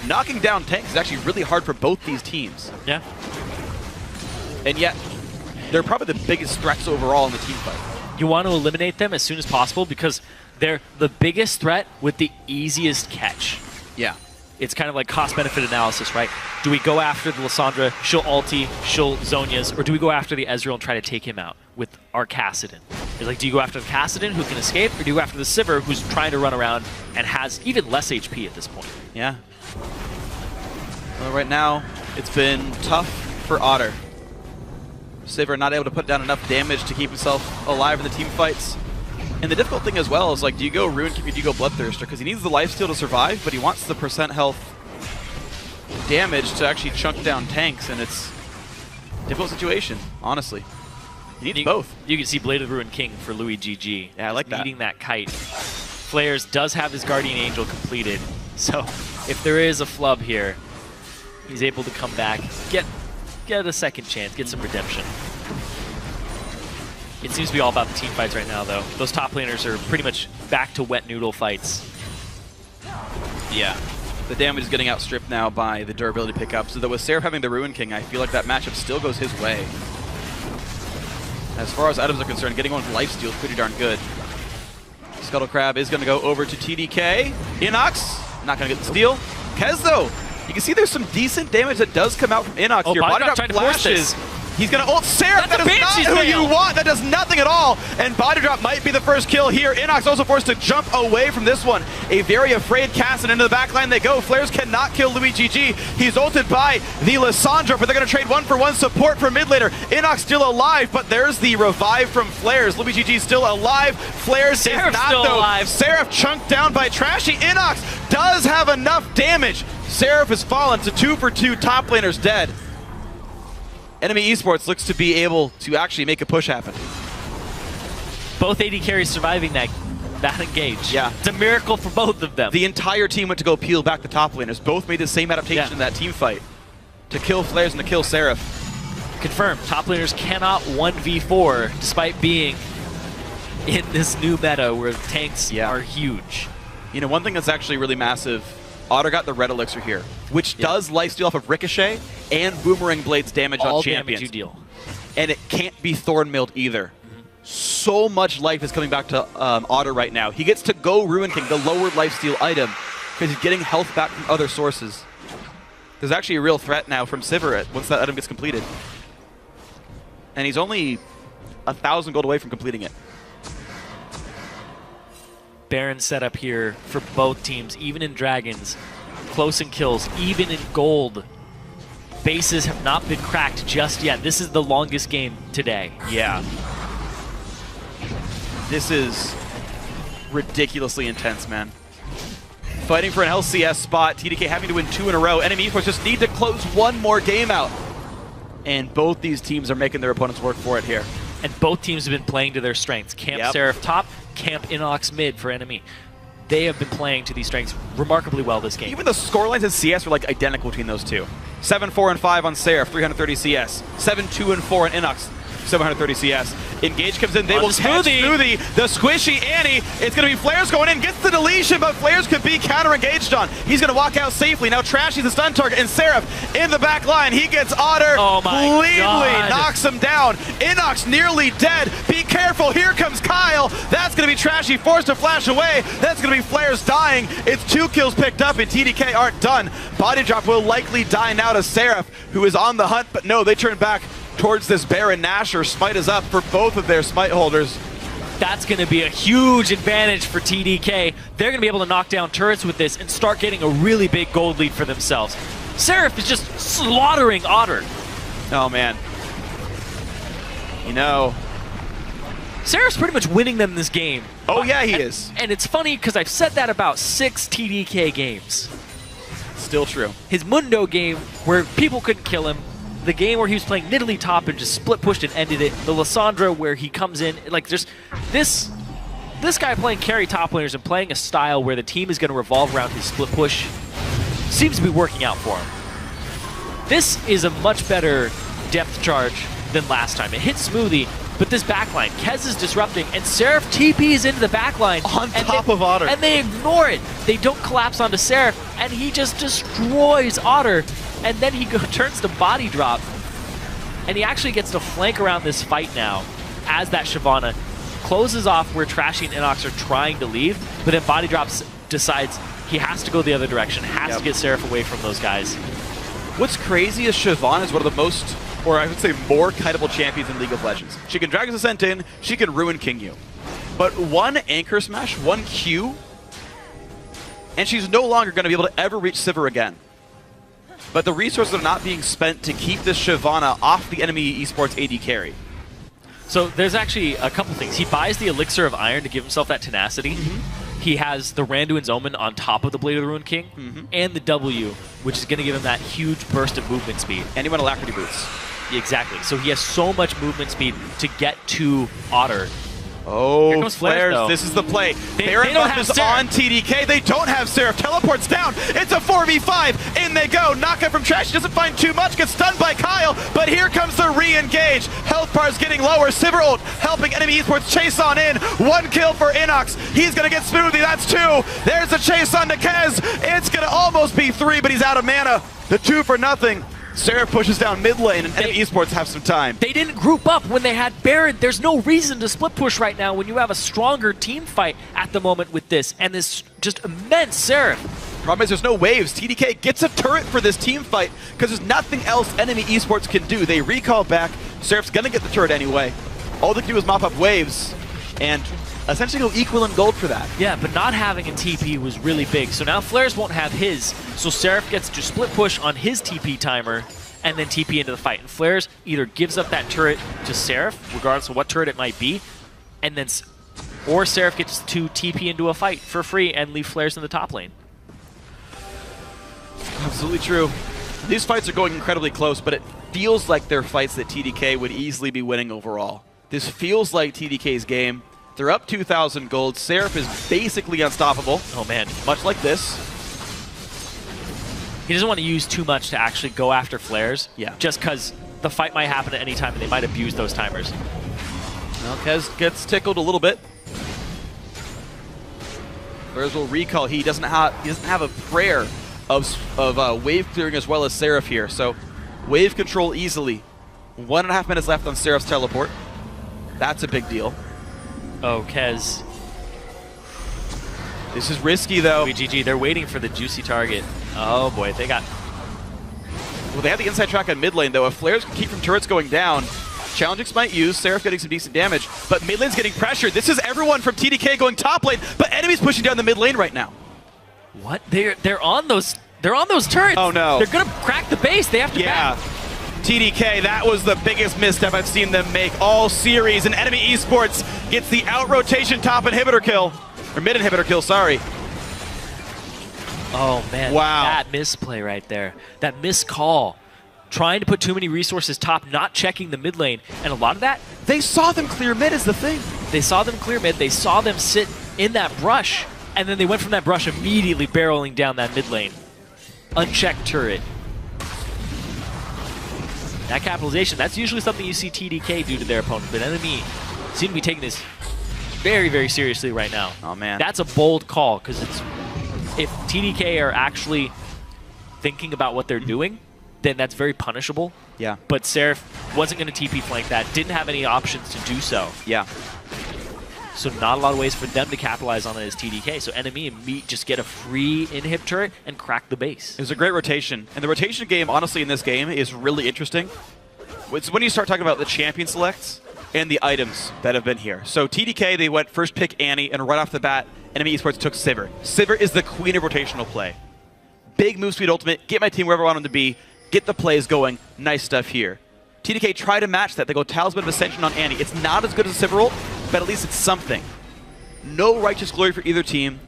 Knocking down tanks is actually really hard for both these teams. Yeah. And yet, they're probably the biggest threats overall in the team fight. You want to eliminate them as soon as possible because they're the biggest threat with the easiest catch. Yeah. It's kind of like cost-benefit analysis, right? Do we go after the Lissandra, she'll ulti, she'll Zhonya's, or do we go after the Ezreal and try to take him out with our Kassadin? It's like, do you go after the Kassadin who can escape, or do you go after the Sivir who's trying to run around and has even less HP at this point? Yeah. Well, right now, it's been tough for Otter. Sivir not able to put down enough damage to keep himself alive in the team fights. And the difficult thing as well is, like, do you go Ruin King or do you go Bloodthirster? Because he needs the lifesteal to survive, but he wants the % health damage to actually chunk down tanks, and it's a difficult situation, honestly. He needs both. You can see Blade of the Ruined King for LuigiG. Yeah, I like that. Needing that kite. Flares does have his Guardian Angel completed, so if there is a flub here, he's able to come back, get a second chance, get some redemption. It seems to be all about the team fights right now, though. Those top laners are pretty much back to wet noodle fights. Yeah. The damage is getting outstripped now by the durability pickup, so that with Seraph having the Ruin King, I feel like that matchup still goes his way. As far as items are concerned, getting one with lifesteal is pretty darn good. Scuttle Crab is going to go over to TDK. Inox, not going to get the steal. Kez, though, you can see there's some decent damage that does come out from Inox here. Body Drop flashes. He's going to ult Seraph. That is not who you want. That does nothing at all. And Body Drop might be the first kill here. Inox also forced to jump away from this one. A very afraid cast, and into the backline they go. Flares cannot kill Louis GG. He's ulted by the Lissandra, but they're going to trade 1-for-1 support for mid laner. Inox still alive, but there's the revive from Flares. Louis GG still alive. Flares Seraph is not, still though. alive. Seraph chunked down by Trashy. Inox does have enough damage. Seraph has fallen to 2-for-2 top laners dead. NME Esports looks to be able to actually make a push happen. Both AD carries surviving that engage. Yeah. It's a miracle for both of them. The entire team went to go peel back the top laners. Both made the same adaptation in that team fight. To kill Flares and to kill Seraph. Confirmed. Top laners cannot 1v4 despite being in this new meta where tanks are huge. You know, one thing that's actually really massive, Otter got the red elixir here, which does lifesteal off of Ricochet and Boomerang Blades damage on champions. Damage you deal. And it can't be Thorn Milled either. So much life is coming back to Otter right now. He gets to go Ruin King, the lowered lifesteal item, because he's getting health back from other sources. There's actually a real threat now from Sivir once that item gets completed. And he's only 1,000 gold away from completing it. Baron setup here for both teams, even in Dragons. Close in kills, even in gold. Bases have not been cracked just yet. This is the longest game today. Yeah. This is ridiculously intense, man. Fighting for an LCS spot, TDK having to win 2 in a row. NME Esports just need to close one more game out. And both these teams are making their opponents work for it here. And both teams have been playing to their strengths. Camp Seraph top, Camp Inox mid for NME. They have been playing to these strengths remarkably well this game. Even the scorelines in CS are like identical between those two. 7-4-5 on Seraph, 330 CS. 7-2-4 on Inox, 730 CS. Engage comes in, they will catch Smoothie, the squishy Annie. It's going to be Flares going in, gets the deletion, but Flares could be counter-engaged on. He's going to walk out safely. Now Trashy's the stun target, and Seraph in the back line. He gets Otter, cleanly knocks him down. Inox nearly dead. Be careful, here comes Kyle. That's going to be Trashy, forced to flash away. That's going to be Flares dying. It's 2 kills picked up, and TDK aren't done. Body Drop will likely die now to Seraph, who is on the hunt, but no, they turn back towards this Baron Nashor. Smite is up for both of their smite holders. That's going to be a huge advantage for TDK. They're going to be able to knock down turrets with this and start getting a really big gold lead for themselves. Seraph is just slaughtering Otter. Oh, man. You know, Seraph's pretty much winning them this game. Oh, yeah, he is. And it's funny because I've said that about 6 TDK games. Still true. His Mundo game, where people couldn't kill him, the game where he was playing Nidalee top and just split pushed and ended it, the Lissandra where he comes in, like there's this guy playing carry top laners and playing a style where the team is going to revolve around his split push seems to be working out for him. This is a much better depth charge than last time. It hits Smoothie, but this backline, Kez is disrupting, and Seraph TPs into the backline. On top of Otter. And they ignore it. They don't collapse onto Seraph, and he just destroys Otter. And then he turns to Body Drop, and he actually gets to flank around this fight now as that Shyvana closes off where Trashy and Inox are trying to leave, but then Body Drop decides he has to go the other direction, has to get Seraph away from those guys. What's crazy is Shyvana is one of the most, or I would say more kiteable champions in League of Legends. She can Dragon's Ascent in, she can Ruin King you. But one Anchor Smash, one Q, and she's no longer going to be able to ever reach Sivir again. But the resources are not being spent to keep this Shyvana off the NME Esports AD carry. So there's actually a couple things. He buys the Elixir of Iron to give himself that tenacity. He has the Randuin's Omen on top of the Blade of the Ruined King, and the W, which is going to give him that huge burst of movement speed. And he went Alacrity Boots. Exactly. So he has so much movement speed to get to Otter. Oh, here comes Flares, this is the play. They don't have is on TDK. They don't have Seraph. Teleports down. It's a 4v5. In they go. Knockout from Trash. Doesn't find too much. Gets stunned by Kyle. But here comes the re-engage. Health bar's getting lower. Sivir ult helping NME Esports chase on in. 1 kill for Inox. He's going to get Smoothie. That's 2. There's a chase on to Kez. It's going to almost be 3, but he's out of mana. The 2 for nothing. Seraph pushes down mid lane, and NME Esports have some time. They didn't group up when they had Baron. There's no reason to split push right now when you have a stronger team fight at the moment with this, and this just immense Seraph. Problem is there's no waves. TDK gets a turret for this team fight because there's nothing else NME Esports can do. They recall back. Seraph's gonna get the turret anyway. All they can do is mop up waves and essentially go equal in gold for that. Yeah, but not having a TP was really big. So now Flares won't have his, so Seraph gets to split push on his TP timer and then TP into the fight. And Flares either gives up that turret to Seraph, regardless of what turret it might be, and then or Seraph gets to TP into a fight for free and leave Flares in the top lane. Absolutely true. These fights are going incredibly close, but it feels like they're fights that TDK would easily be winning overall. This feels like TDK's game. They're up 2,000 gold. Seraph is basically unstoppable. Oh man. Much like this. He doesn't want to use too much to actually go after Flares. Yeah. Just because the fight might happen at any time and they might abuse those timers. Well, Kez gets tickled a little bit. Flares will recall. He doesn't have a prayer of wave clearing as well as Seraph here. So wave control easily. 1.5 minutes left on Seraph's teleport. That's a big deal. Oh, Kez. This is risky though. GG, they're waiting for the juicy target. Oh boy, they got... Well, they have the inside track on mid lane though. If Flares can keep from turrets going down, Challenging might use, Seraph getting some decent damage, but mid lane's getting pressured. This is everyone from TDK going top lane, but enemies pushing down the mid lane right now. What? They're on those turrets. Oh no. They're gonna crack the base. They have to back. TDK, that was the biggest misstep I've seen them make all series, and NME Esports gets the out-rotation top inhibitor kill. Or mid inhibitor kill, sorry. Oh man, wow. That misplay right there. That miscall. Trying to put too many resources top, not checking the mid lane. And a lot of that... They saw them clear mid is the thing. They saw them clear mid, they saw them sit in that brush, and then they went from that brush immediately barreling down that mid lane. Unchecked turret. That capitalization, that's usually something you see TDK do to their opponent, but NME seem to be taking this very, very seriously right now. Oh man. That's a bold call, because it's if TDK are actually thinking about what they're doing, then that's very punishable. Yeah. But Seraph wasn't going to TP flank that, didn't have any options to do so. Yeah. So not a lot of ways for them to capitalize on it as TDK. So NME and Meat just get a free inhib turret and crack the base. It was a great rotation. And the rotation game, honestly, in this game is really interesting. It's when you start talking about the champion selects and the items that have been here. So TDK, they went first pick Annie, and right off the bat, NME Esports took Sivir. Sivir is the queen of rotational play. Big move speed ultimate, get my team wherever I want them to be, get the plays going, nice stuff here. TDK try to match that. They go Talisman of Ascension on Annie. It's not as good as a Sivir ult, but at least it's something. No Righteous Glory for either team.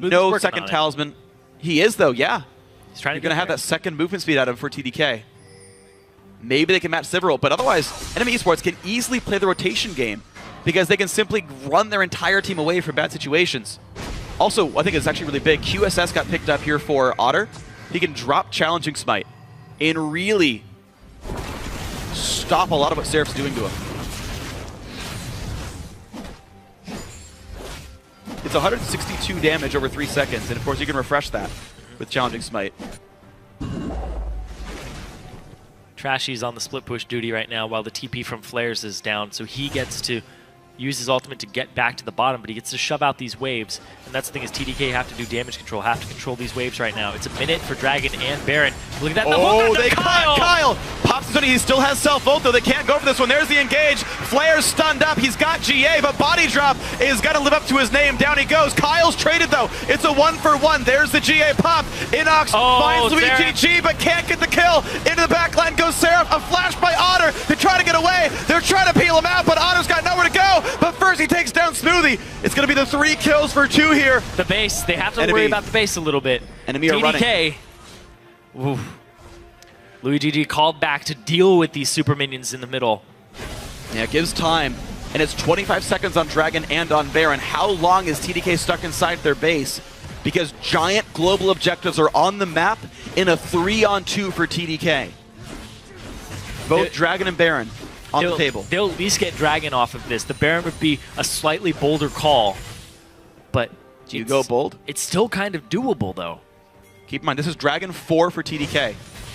No second Talisman. He is, though, yeah. He's trying to You're going to have that second movement speed out of him for TDK. Maybe they can match Sivir ult, but otherwise, NME Esports can easily play the rotation game because they can simply run their entire team away from bad situations. Also, I think it's actually really big. QSS got picked up here for Otter. He can drop Challenging Smite and really stop a lot of what Seraph's doing to him. It's 162 damage over 3 seconds, and of course you can refresh that with Challenging Smite. Trashy's on the split push duty right now while the TP from Flares is down, so he gets to use his ultimate to get back to the bottom, but he gets to shove out these waves. And that's the thing is TDK have to do damage control, have to control these waves right now. It's a minute for Dragon and Baron. Look at that. Oh, they caught Kyle! Pops his hoodie, he still has self-ult though. They can't go for this one. There's the engage. Flare's stunned up. He's got GA, but Body Drop is got to live up to his name. Down he goes. Kyle's traded though. It's a 1-for-1. There's the GA pop. Inox finds Luigi G, but can't get the kill. Into the backline goes Seraph. A flash by Otter. They try to get away. They're trying to peel him out, but Otter's got nowhere to go. But first he takes down Smoothie. It's going to be the 3 kills for 2 here. The base. They have to worry about the base a little bit. NME are running. TDK. Oof. Luigi G called back to deal with these super minions in the middle. Yeah, it gives time. And it's 25 seconds on Dragon and on Baron. How long is TDK stuck inside their base? Because giant global objectives are on the map in a 3-on-2 for TDK. Both Dragon and Baron on the table. They'll at least get Dragon off of this. The Baron would be a slightly bolder call. But do you go bold? It's still kind of doable, though. Keep in mind, this is Dragon 4 for TDK.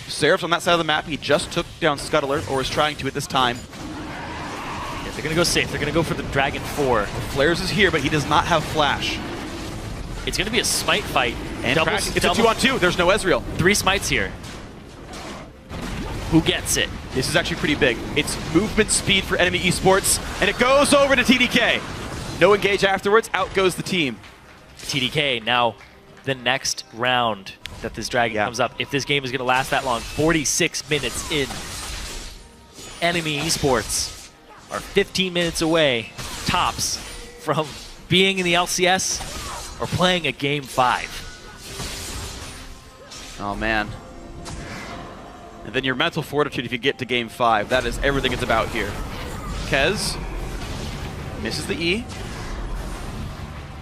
Seraph's on that side of the map. He just took down Scuttler, or is trying to at this time. Yeah, they're going to go safe. They're going to go for the Dragon 4. Flares is here, but he does not have Flash. It's going to be a smite fight. And it's a 2-on-2. There's no Ezreal. 3 smites here. Who gets it? This is actually pretty big. It's movement speed for enemy esports, and it goes over to TDK. No engage afterwards. Out goes the team. TDK now the next round that this Dragon comes up. If this game is going to last that long, 46 minutes in. Enemy esports are 15 minutes away, tops, from being in the LCS or playing a Game 5. Oh, man. And then your mental fortitude if you get to Game 5. That is everything it's about here. Kez misses the E.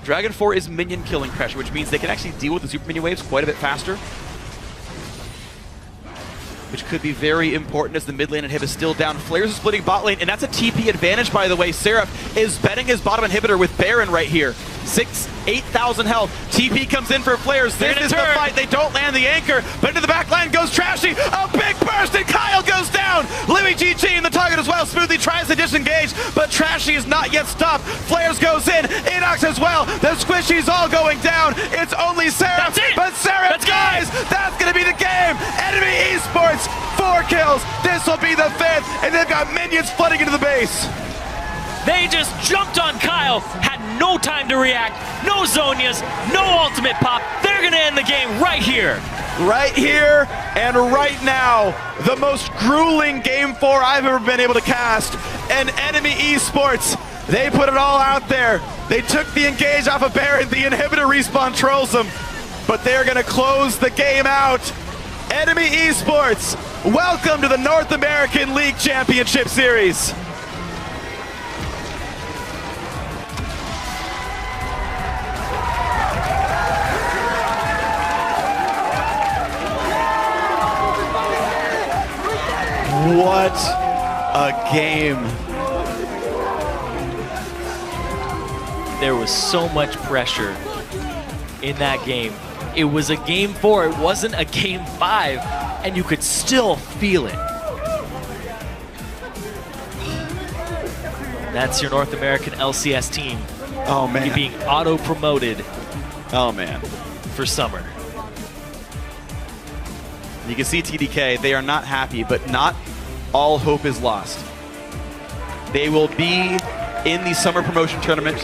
Dragon 4 is minion killing pressure, which means they can actually deal with the super minion waves quite a bit faster. Which could be very important as the mid lane inhib is still down. Flares is splitting bot lane, and that's a TP advantage, by the way. Seraph is betting his bottom inhibitor with Baron right here. 8,000 health. TP comes in for Flares. This is the fight. They don't land the anchor, but into the back line goes Trashy. A big burst, and Kyle goes down. Louis GG in the target as well. Smoothly tries to disengage, but Trashy is not yet stopped. Flares goes in. Inox as well. The squishy's all going down. It's only Seraph, but Seraph, guys, that's going to be the game. Enemy esports, 4 kills. This will be the 5th, and they've got minions flooding into the base. They just jumped on Kyle, had no time to react, no Zonias, no ultimate pop. They're going to end the game right here. Right here and right now. The most grueling Game 4 I've ever been able to cast. And Enemy Esports, they put it all out there. They took the engage off of Baron. The inhibitor respawn trolls them. But they're going to close the game out. Enemy Esports, welcome to the North American League Championship Series. What a game. There was so much pressure in that game. It was a Game 4, it wasn't a Game 5, and you could still feel it. That's your North American LCS team. Oh, man. You're being auto-promoted. Oh, man. For summer. You can see TDK, they are not happy, but not all hope is lost. They will be in the summer promotion tournament.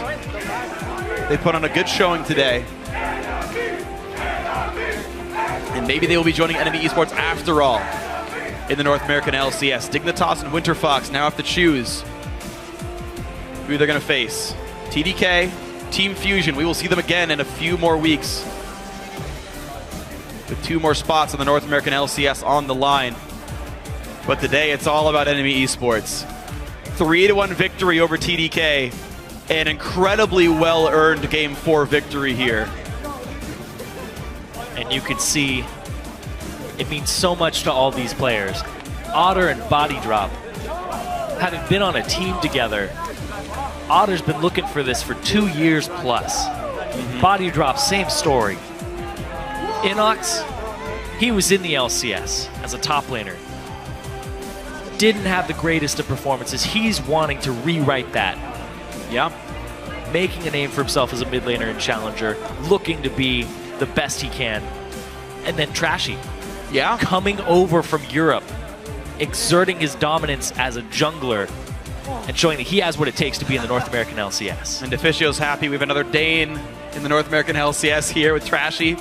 They put on a good showing today. And maybe they will be joining Enemy Esports after all in the North American LCS. Dignitas and Winterfox now have to choose who they're going to face. TDK, Team Fusion, we will see them again in a few more weeks, with 2 more spots on the North American LCS on the line. But today, it's all about Enemy Esports. 3-1 victory over TDK. An incredibly well-earned Game 4 victory here. And you can see it means so much to all these players. Otter and Body Drop, having been on a team together, Otter's been looking for this for 2 years plus. Body Drop, same story. Inox, he was in the LCS as a top laner. Didn't have the greatest of performances. He's wanting to rewrite that. Yeah. Making a name for himself as a mid laner and challenger, looking to be the best he can. And then Trashy. Yeah. Coming over from Europe, exerting his dominance as a jungler, and showing that he has what it takes to be in the North American LCS. And Deficio's happy. We have another Dane in the North American LCS here with Trashy,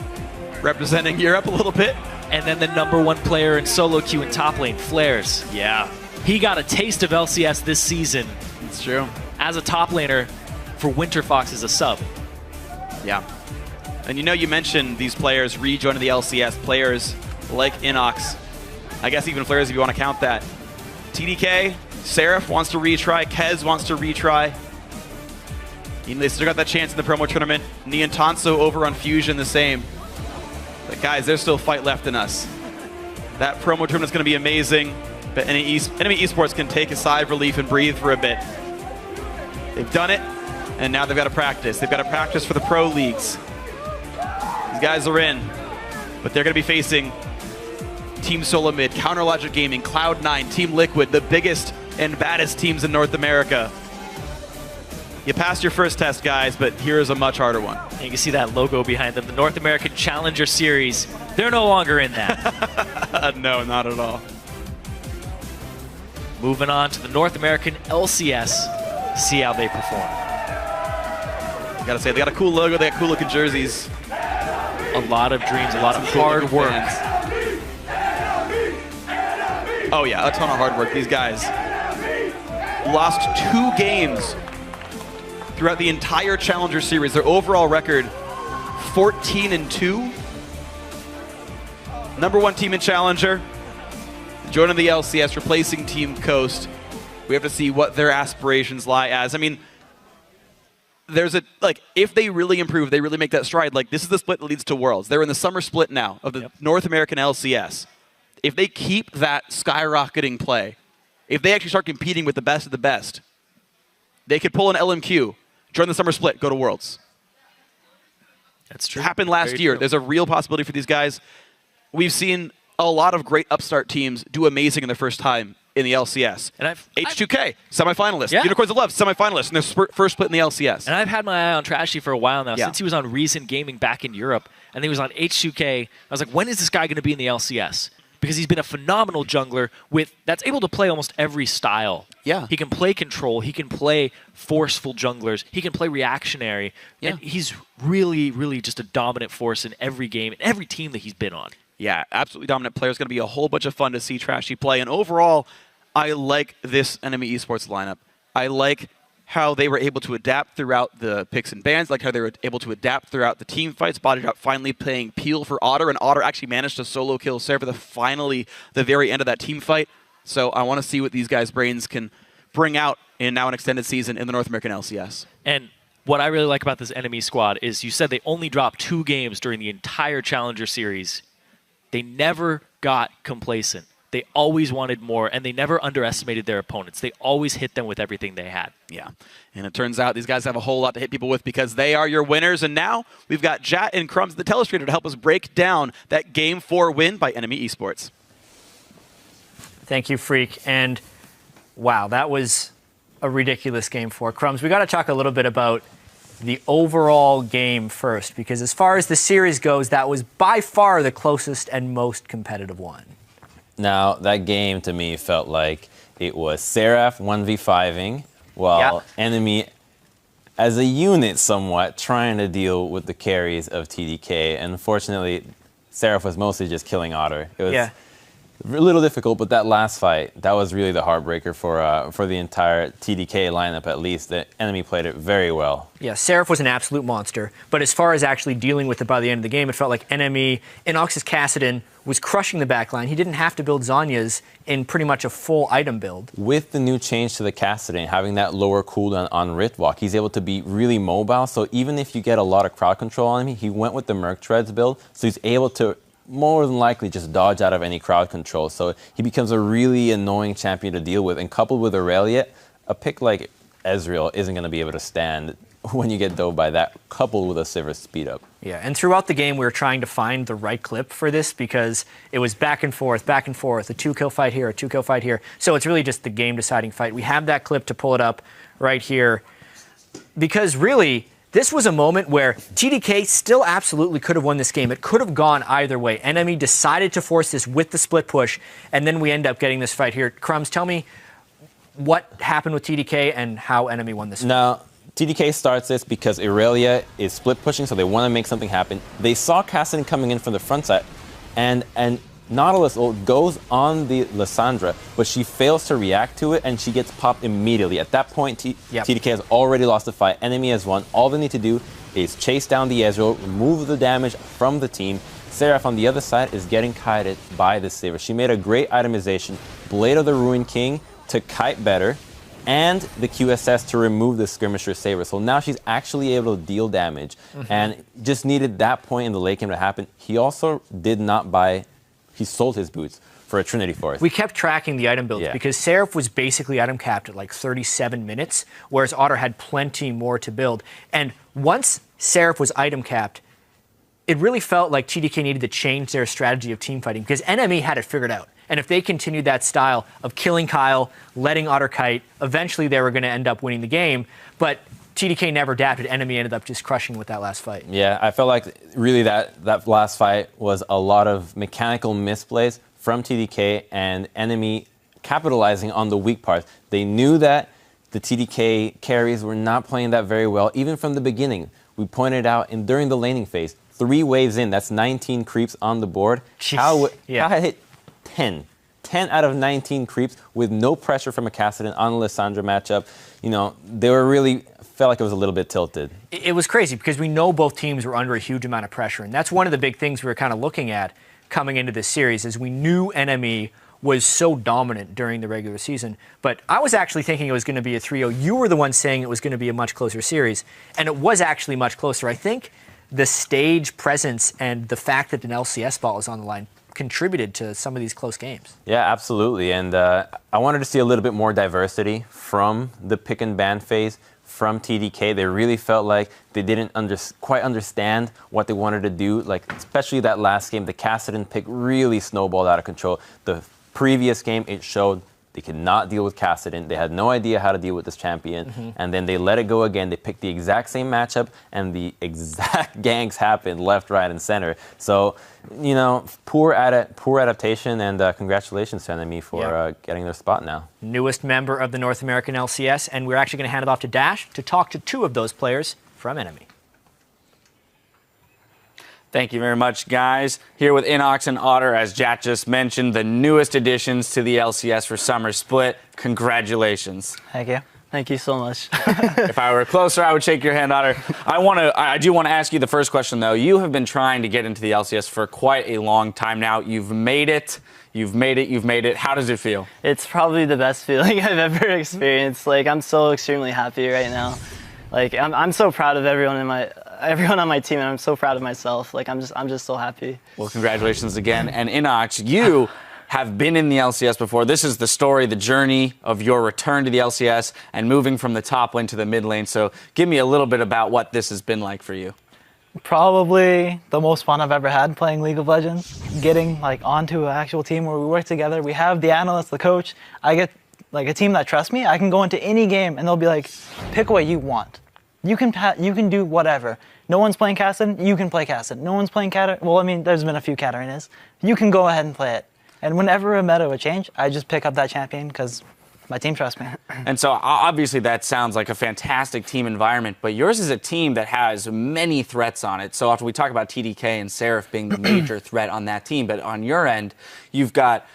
representing Europe a little bit. And then the #1 player in solo queue in top lane, Flares. Yeah. He got a taste of LCS this season. It's true. As a top laner for Winterfox as a sub. Yeah. And you know, you mentioned these players rejoining the LCS, players like Inox. I guess even Flares if you want to count that. TDK, Seraph wants to retry, Kez wants to retry. You know, they still got that chance in the promo tournament. Ni and Tanso over on Fusion the same. But guys, there's still fight left in us. That promo tournament's going to be amazing, but Enemy Esports can take a sigh of relief and breathe for a bit. They've done it, and now they've got to practice. They've got to practice for the pro leagues. These guys are in, but they're going to be facing Team Solo Mid, Counter Logic Gaming, Cloud9, Team Liquid, the biggest and baddest teams in North America. You passed your first test, guys, but here is a much harder one. And you can see that logo behind them, the North American Challenger Series. They're no longer in that. No, not at all. Moving on to the North American LCS. See how they perform. I gotta say, they got a cool logo, they got cool looking jerseys. A lot of dreams, a lot of hard work. Oh yeah, a ton of hard work. These guys lost 2 games throughout the entire Challenger Series. Their overall record, 14-2. #1 team in Challenger, joining the LCS, replacing Team Coast. We have to see what their aspirations lie as. I mean, there's a, like, if they really improve, they really make that stride, like, this is the split that leads to Worlds. They're in the summer split now of the North American LCS. If they keep that skyrocketing play, if they actually start competing with the best of the best, they could pull an LMQ, join the summer split, go to Worlds. That's true. It happened last year. There's a real possibility for these guys. We've seen a lot of great upstart teams do amazing in their first time in the LCS. And H2K, semifinalist. Yeah. Unicorns of Love, semifinalist in their first split in the LCS. And I've had my eye on Trashy for a while now, since he was on Recent Gaming back in Europe, and then he was on H2K. I was like, when is this guy going to be in the LCS? Because he's been a phenomenal jungler that's able to play almost every style. Yeah. He can play control. He can play forceful junglers. He can play reactionary. Yeah. And he's really, really just a dominant force in every game, in every team that he's been on. Yeah, absolutely dominant player. It's going to be a whole bunch of fun to see Trashy play. And overall, I like this NME Esports lineup. I like how they were able to adapt throughout the picks and bans, like how they were able to adapt throughout the team fights. Bodied out finally playing Peel for Otter, and Otter actually managed to solo kill Seraph at the very end of that team fight. So I want to see what these guys' brains can bring out in now an extended season in the North American LCS. And what I really like about this NME squad is you said they only dropped 2 games during the entire Challenger Series. They never got complacent. They always wanted more, and they never underestimated their opponents. They always hit them with everything they had. Yeah, and it turns out these guys have a whole lot to hit people with because they are your winners. And now we've got Jat and Crumbs, the Telestrator, to help us break down that Game 4 win by NME Esports. Thank you, Freak. And wow, that was a ridiculous Game 4. Crumbs, we got to talk a little bit about the overall game first, because as far as the series goes, that was by far the closest and most competitive one. Now, that game to me felt like it was Seraph 1v5ing, while NME, as a unit somewhat, trying to deal with the carries of TDK. And unfortunately, Seraph was mostly just killing Otter. It was a little difficult, but that last fight, that was really the heartbreaker for the entire TDK lineup, at least. The NME played it very well. Yeah, Seraph was an absolute monster. But as far as actually dealing with it by the end of the game, it felt like NME, Inox's Kassadin, was crushing the backline. He didn't have to build Zhonya's in pretty much a full item build. With the new change to the Kassadin, having that lower cooldown on Ritwalk, he's able to be really mobile. So even if you get a lot of crowd control on him, he went with the Merc Treads build, so he's able to more than likely just dodge out of any crowd control. So he becomes a really annoying champion to deal with. And coupled with Aurelia, a pick like Ezreal isn't going to be able to stand when you get dove by that, coupled with a Sivir speed up. Yeah, and throughout the game, we were trying to find the right clip for this because it was back and forth, a 2-kill fight here, a 2-kill fight here. So it's really just the game-deciding fight. We have that clip to pull it up right here because really, this was a moment where TDK still absolutely could have won this game. It could have gone either way. NME decided to force this with the split push, and then we end up getting this fight here. Crumbs, tell me what happened with TDK and how NME won this fight. Now, TDK starts this because Aurelia is split pushing, so they want to make something happen. They saw Kassadin coming in from the front side, and Nautilus goes on the Lissandra, but she fails to react to it, and she gets popped immediately. At that point, TDK has already lost the fight. NME has won. All they need to do is chase down the Ezreal, remove the damage from the team. Seraph on the other side is getting kited by the Sivir. She made a great itemization. Blade of the Ruined King to kite better, and the QSS to remove the Skirmisher Saber. So now she's actually able to deal damage, and just needed that point in the late game to happen. He also did not buy... He sold his boots for a Trinity Force. We kept tracking the item builds because Seraph was basically item capped at like 37 minutes, whereas Otter had plenty more to build. And once Seraph was item capped, it really felt like TDK needed to change their strategy of team fighting because NME had it figured out. And if they continued that style of killing Kyle, letting Otter kite, eventually they were going to end up winning the game. But TDK never adapted. NME ended up just crushing with that last fight. Yeah, I felt like really that last fight was a lot of mechanical misplays from TDK and NME capitalizing on the weak parts. They knew that the TDK carries were not playing that very well, even from the beginning. We pointed out during the laning phase, 3 waves in, that's 19 creeps on the board. How hit 10 out of 19 creeps with no pressure from a Kassadin on a Lissandra matchup. You know, they were really felt like it was a little bit tilted. It was crazy because we know both teams were under a huge amount of pressure, and that's one of the big things we were kind of looking at coming into this series is we knew NME was so dominant during the regular season. But I was actually thinking it was going to be a 3-0. You were the one saying it was going to be a much closer series, and it was actually much closer. I think the stage presence and the fact that an LCS spot was on the line contributed to some of these close games. Yeah, absolutely. And I wanted to see a little bit more diversity from the pick and ban phase from TDK. They really felt like they didn't quite understand what they wanted to do. Like, especially that last game, the Kassadin pick really snowballed out of control. The previous game, it showed they could not deal with Kassadin. They had no idea how to deal with this champion. And then they let it go again. They picked the exact same matchup, and the exact ganks happened left, right, and center. So, you know, poor adaptation, and congratulations to NME for getting their spot now. Newest member of the North American LCS, and we're actually going to hand it off to Dash to talk to 2 of those players from NME. Thank you very much, guys. Here with Inox and Otter, as Jack just mentioned, the newest additions to the LCS for Summer Split. Congratulations. Thank you. Thank you so much. If I were closer, I would shake your hand, Otter. I do want to ask you the first question, though. You have been trying to get into the LCS for quite a long time now. You've made it. You've made it. You've made it. How does it feel? It's probably the best feeling I've ever experienced. Like, I'm so extremely happy right now. Like, I'm so proud of everyone on my team, and I'm so proud of myself. Like, I'm just so happy. Well, congratulations again. And Inox, you have been in the LCS before. This is the story, the journey of your return to the LCS and moving from the top lane to the mid lane. So give me a little bit about what this has been like for you. Probably the most fun I've ever had playing League of Legends. Getting like onto an actual team where we work together. We have the analyst, the coach. I get like a team that trusts me. I can go into any game and they'll be like, pick what you want. You can do whatever. No one's playing Kassadin, you can play Kassadin. No one's playing Katarina. Well, I mean, there's been a few Katarinas. You can go ahead and play it. And whenever a meta would change, I just pick up that champion because my team trusts me. And so obviously that sounds like a fantastic team environment, but yours is a team that has many threats on it. So after we talk about TDK and Seraph being the major threat on that team, but on your end, you've got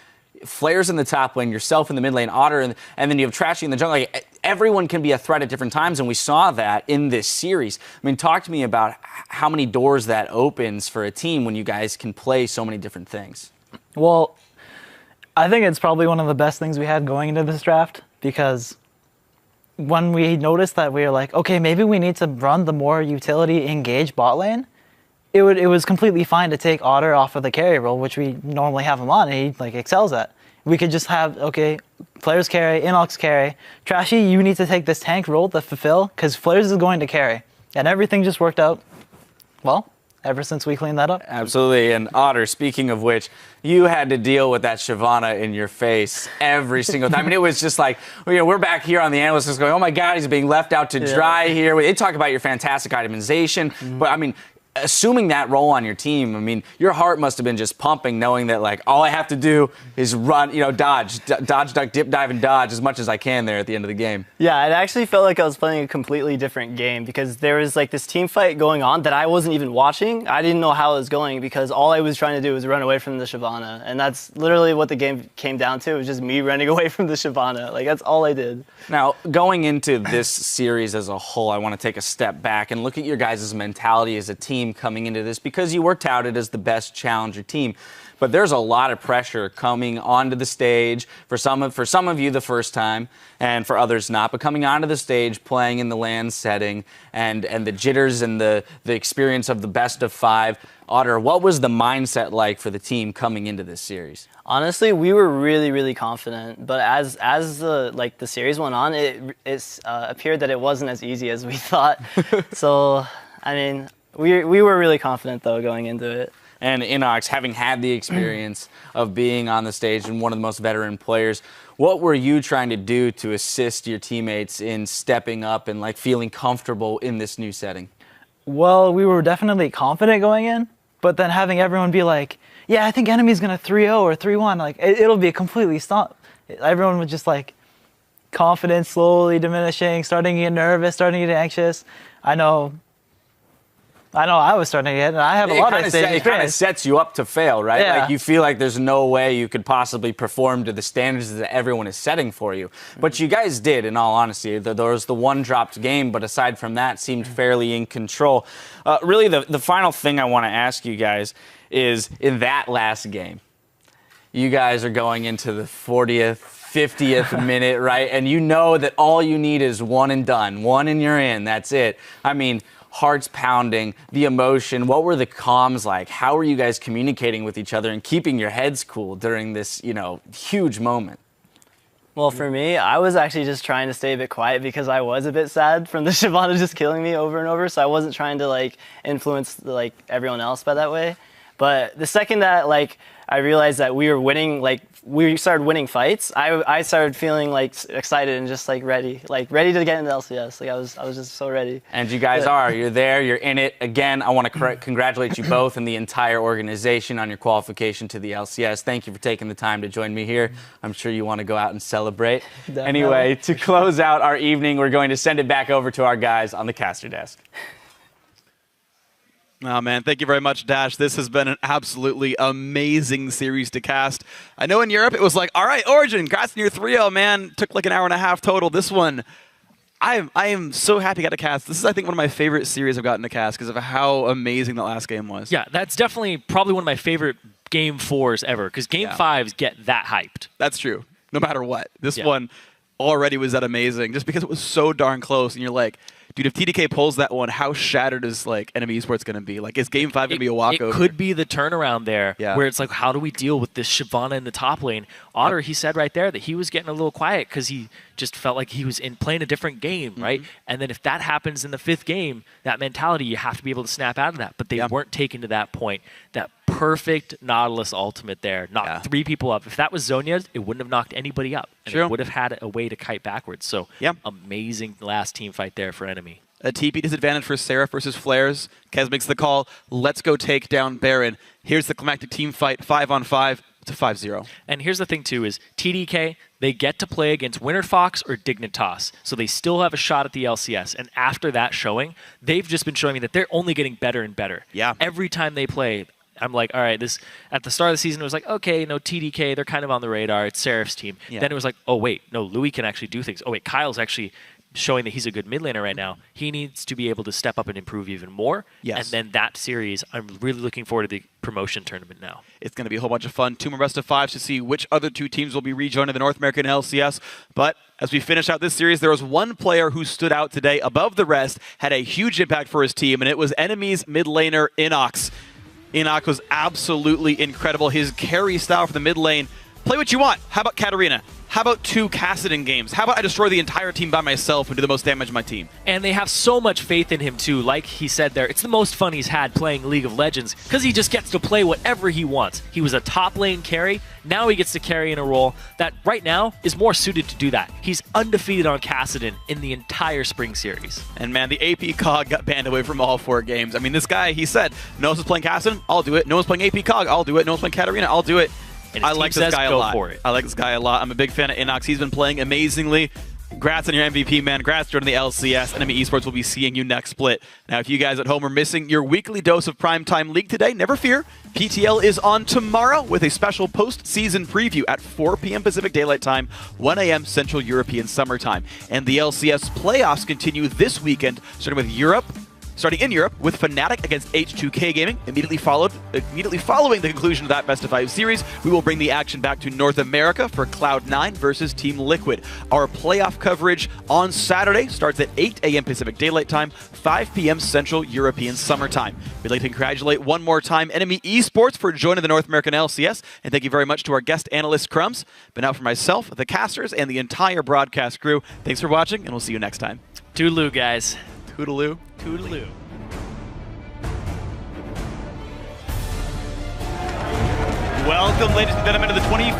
Flares in the top lane, yourself in the mid lane, Otter, and then you have Trashy in the jungle. Like, everyone can be a threat at different times, and we saw that in this series. I mean, talk to me about how many doors that opens for a team when you guys can play so many different things. Well, I think it's probably one of the best things we had going into this draft, because when we noticed that we were like, okay, maybe we need to run the more utility engaged bot lane, it was completely fine to take Otter off of the carry role, which we normally have him on, and he like excels at. We could just have, okay, Flares carry, Inox carry. Trashy, you need to take this tank role to fulfill, because Flares is going to carry. And everything just worked out, well, ever since we cleaned that up. Absolutely. And Otter, speaking of which, you had to deal with that Shyvana in your face every single time. I mean, it was just like, you know, we're back here on the analyst just going, oh my God, he's being left out to dry here. They talk about your fantastic itemization, but I mean, assuming that role on your team, I mean, your heart must have been just pumping knowing that, like, all I have to do is run, you know, dodge, duck, dip, dive, and dodge as much as I can there at the end of the game. Yeah, it actually felt like I was playing a completely different game, because there was, like, this team fight going on that I wasn't even watching. I didn't know how it was going, because all I was trying to do was run away from the Shyvana, and that's literally what the game came down to. It was just me running away from the Shyvana. Like, that's all I did. Now, going into this series as a whole, I want to take a step back and look at your guys' mentality as a team coming into this, because you were touted as the best challenger team. But there's a lot of pressure coming onto the stage for some of you the first time, and for others not. But coming onto the stage, playing in the LAN setting, and the jitters and the experience of the best of 5. Otter, what was the mindset like for the team coming into this series? Honestly, we were really, really confident. But as the series went on, it appeared that it wasn't as easy as we thought. So, I mean, We were really confident, though, going into it. And Inox, having had the experience of being on the stage and one of the most veteran players, what were you trying to do to assist your teammates in stepping up and like feeling comfortable in this new setting? Well, we were definitely confident going in, but then having everyone be like, yeah, I think enemy's going to 3-0 or 3-1, like it'll be completely stop. Everyone was just like confidence slowly diminishing, starting to get nervous, starting to get anxious. I know I was starting to get, and I have a lot of stage experience. It kind of sets you up to fail, right? Yeah. Like you feel like there's no way you could possibly perform to the standards that everyone is setting for you. But you guys did, in all honesty. There was the one dropped game, but aside from that, seemed fairly in control. Really, the final thing I want to ask you guys is, in that last game, you guys are going into the 40th, 50th minute, right? And you know that all you need is one and done. One and you're in. That's it. I mean, hearts pounding, the emotion. What were the comms like? How were you guys communicating with each other and keeping your heads cool during this, huge moment? Well, for me, I was actually just trying to stay a bit quiet because I was a bit sad from the Shyvana just killing me over and over. So I wasn't trying to influence everyone else by that way. But the second that I realized that we were winning, we started winning fights, I started feeling excited and just ready to get into LCS. I was just so ready. And you guys you're there, you're in it. Again, I want to congratulate you both and the entire organization on your qualification to the LCS. Thank you for taking the time to join me here. I'm sure you want to go out and celebrate. Definitely. Anyway, to close out our evening, we're going to send it back over to our guys on the caster desk. Oh, man, thank you very much, Dash. This has been an absolutely amazing series to cast. I know in Europe it was all right, Origin, congrats on your 3-0, man. Took an hour and a half total. This one, I am so happy I got to cast. This is, I think, one of my favorite series I've gotten to cast because of how amazing the last game was. Yeah, that's definitely probably one of my favorite Game 4s ever because Game 5s get that hyped. That's true, no matter what. This one already was that amazing just because it was so darn close, and you're like, dude, if TDK pulls that one, how shattered is NME Esports going to be? Is Game 5 going to be a walkover? It could be the turnaround there, where it's how do we deal with this Shyvana in the top lane? Otter, he said right there that he was getting a little quiet because he just felt like he was playing a different game, right? And then if that happens in the 5th game, that mentality, you have to be able to snap out of that. But they weren't taken to that point. That perfect Nautilus ultimate there knocked 3 people up. If that was Zhonya's, it wouldn't have knocked anybody up. And it would have had a way to kite backwards. So amazing last team fight there for Enemy. A TP disadvantage for Seraph versus Flares. Kez makes the call. Let's go take down Baron. Here's the climactic team fight, 5-on-5 to 5-0. And here's the thing, too, is TDK, they get to play against Winter Fox or Dignitas. So they still have a shot at the LCS. And after that showing, they've just been showing me that they're only getting better and better. Yeah. Every time they play, I'm like, all right, this at the start of the season, it was okay, no, TDK, they're kind of on the radar. It's Seraph's team. Yeah. Then it was oh, wait, no, Louis can actually do things. Oh, wait, Kyle's actually showing that he's a good mid laner right now. He needs to be able to step up and improve even more. Yes. And then that series, I'm really looking forward to the promotion tournament now. It's going to be a whole bunch of fun. 2 more best of 5s to see which other 2 teams will be rejoining the North American LCS. But as we finish out this series, there was one player who stood out today above the rest, had a huge impact for his team, and it was Enemy's mid laner, Inox. Inox was absolutely incredible. His carry style for the mid lane, play what you want. How about Katarina? How about 2 Kassadin games? How about I destroy the entire team by myself and do the most damage to my team? And they have so much faith in him, too. Like he said there, it's the most fun he's had playing League of Legends because he just gets to play whatever he wants. He was a top lane carry. Now he gets to carry in a role that right now is more suited to do that. He's undefeated on Kassadin in the entire spring series. And man, the AP Cog got banned away from all 4 games. I mean, this guy, he said, no one's playing Kassadin, I'll do it. No one's playing AP Cog, I'll do it. No one's playing Katarina, I'll do it. I like this guy a lot. I like this guy a lot. I'm a big fan of Inox. He's been playing amazingly. Congrats on your MVP, man. Congrats joining the LCS. NME Esports will be seeing you next split. Now, if you guys at home are missing your weekly dose of Primetime League today, never fear. PTL is on tomorrow with a special post-season preview at 4 p.m. Pacific Daylight Time, 1 a.m. Central European Summertime. And the LCS playoffs continue this weekend, starting in Europe with Fnatic against H2K Gaming. Immediately following the conclusion of that best of 5 series, we will bring the action back to North America for Cloud9 versus Team Liquid. Our playoff coverage on Saturday starts at 8 a.m. Pacific Daylight Time, 5 p.m. Central European Summertime. We'd like to congratulate one more time NME Esports for joining the North American LCS, and thank you very much to our guest analyst Crumbs. But now for myself, the casters, and the entire broadcast crew, thanks for watching, and we'll see you next time. Toodaloo, guys. Toodaloo. Toodaloo. Welcome, ladies and gentlemen, to the 2015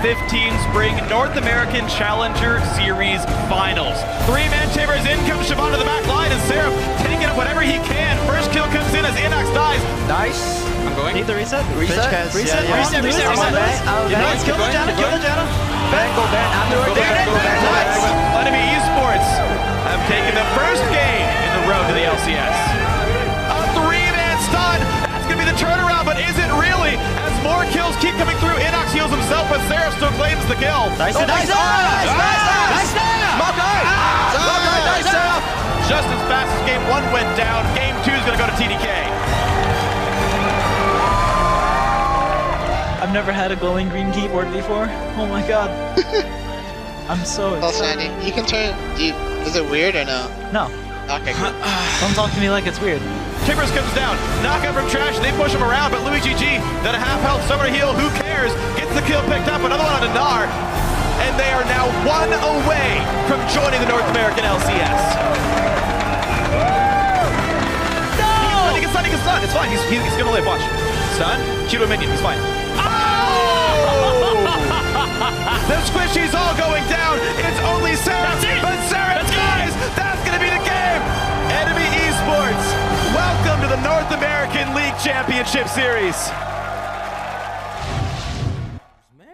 Spring North American Challenger Series Finals. Three-man chambers in comes Siobhan to the back line, and Seraph taking up whatever he can. First kill comes in as Inox dies. Nice. I'm going. Need the reset? Reset. Reset. Nice. Kill the Jana. Kill the Jana. Bang, go bang. Afterward, bang, go bang. Nice. NME Esports have taken the first game in the road to the LCS. A three-man stun. That's going to be the turnaround, but is it really? As more kills keep coming through, Inox heals himself, but Seraph still claims the kill. Nice. Just as fast as game 1 went down, game 2 is going to go to TDK. I've never had a glowing green keyboard before. Oh my god. I'm so excited. Sandy, you can turn. Is it weird or no? No. Okay, good. Don't talk to me like it's weird. Timbers comes down, knockout from Trash, they push him around, but Luigi G, that a half health summer heal, who cares? Gets the kill picked up, another one on Anar, and they are now 1 away from joining the North American LCS. No! He can stun, it's fine, he's gonna live, watch. Stun, shoot a minion, he's fine. Oh! The squishy's all going down, it's only Seraph, but Seraph dies! That's gonna be the game! NME Esports, welcome to the North American League Championship Series.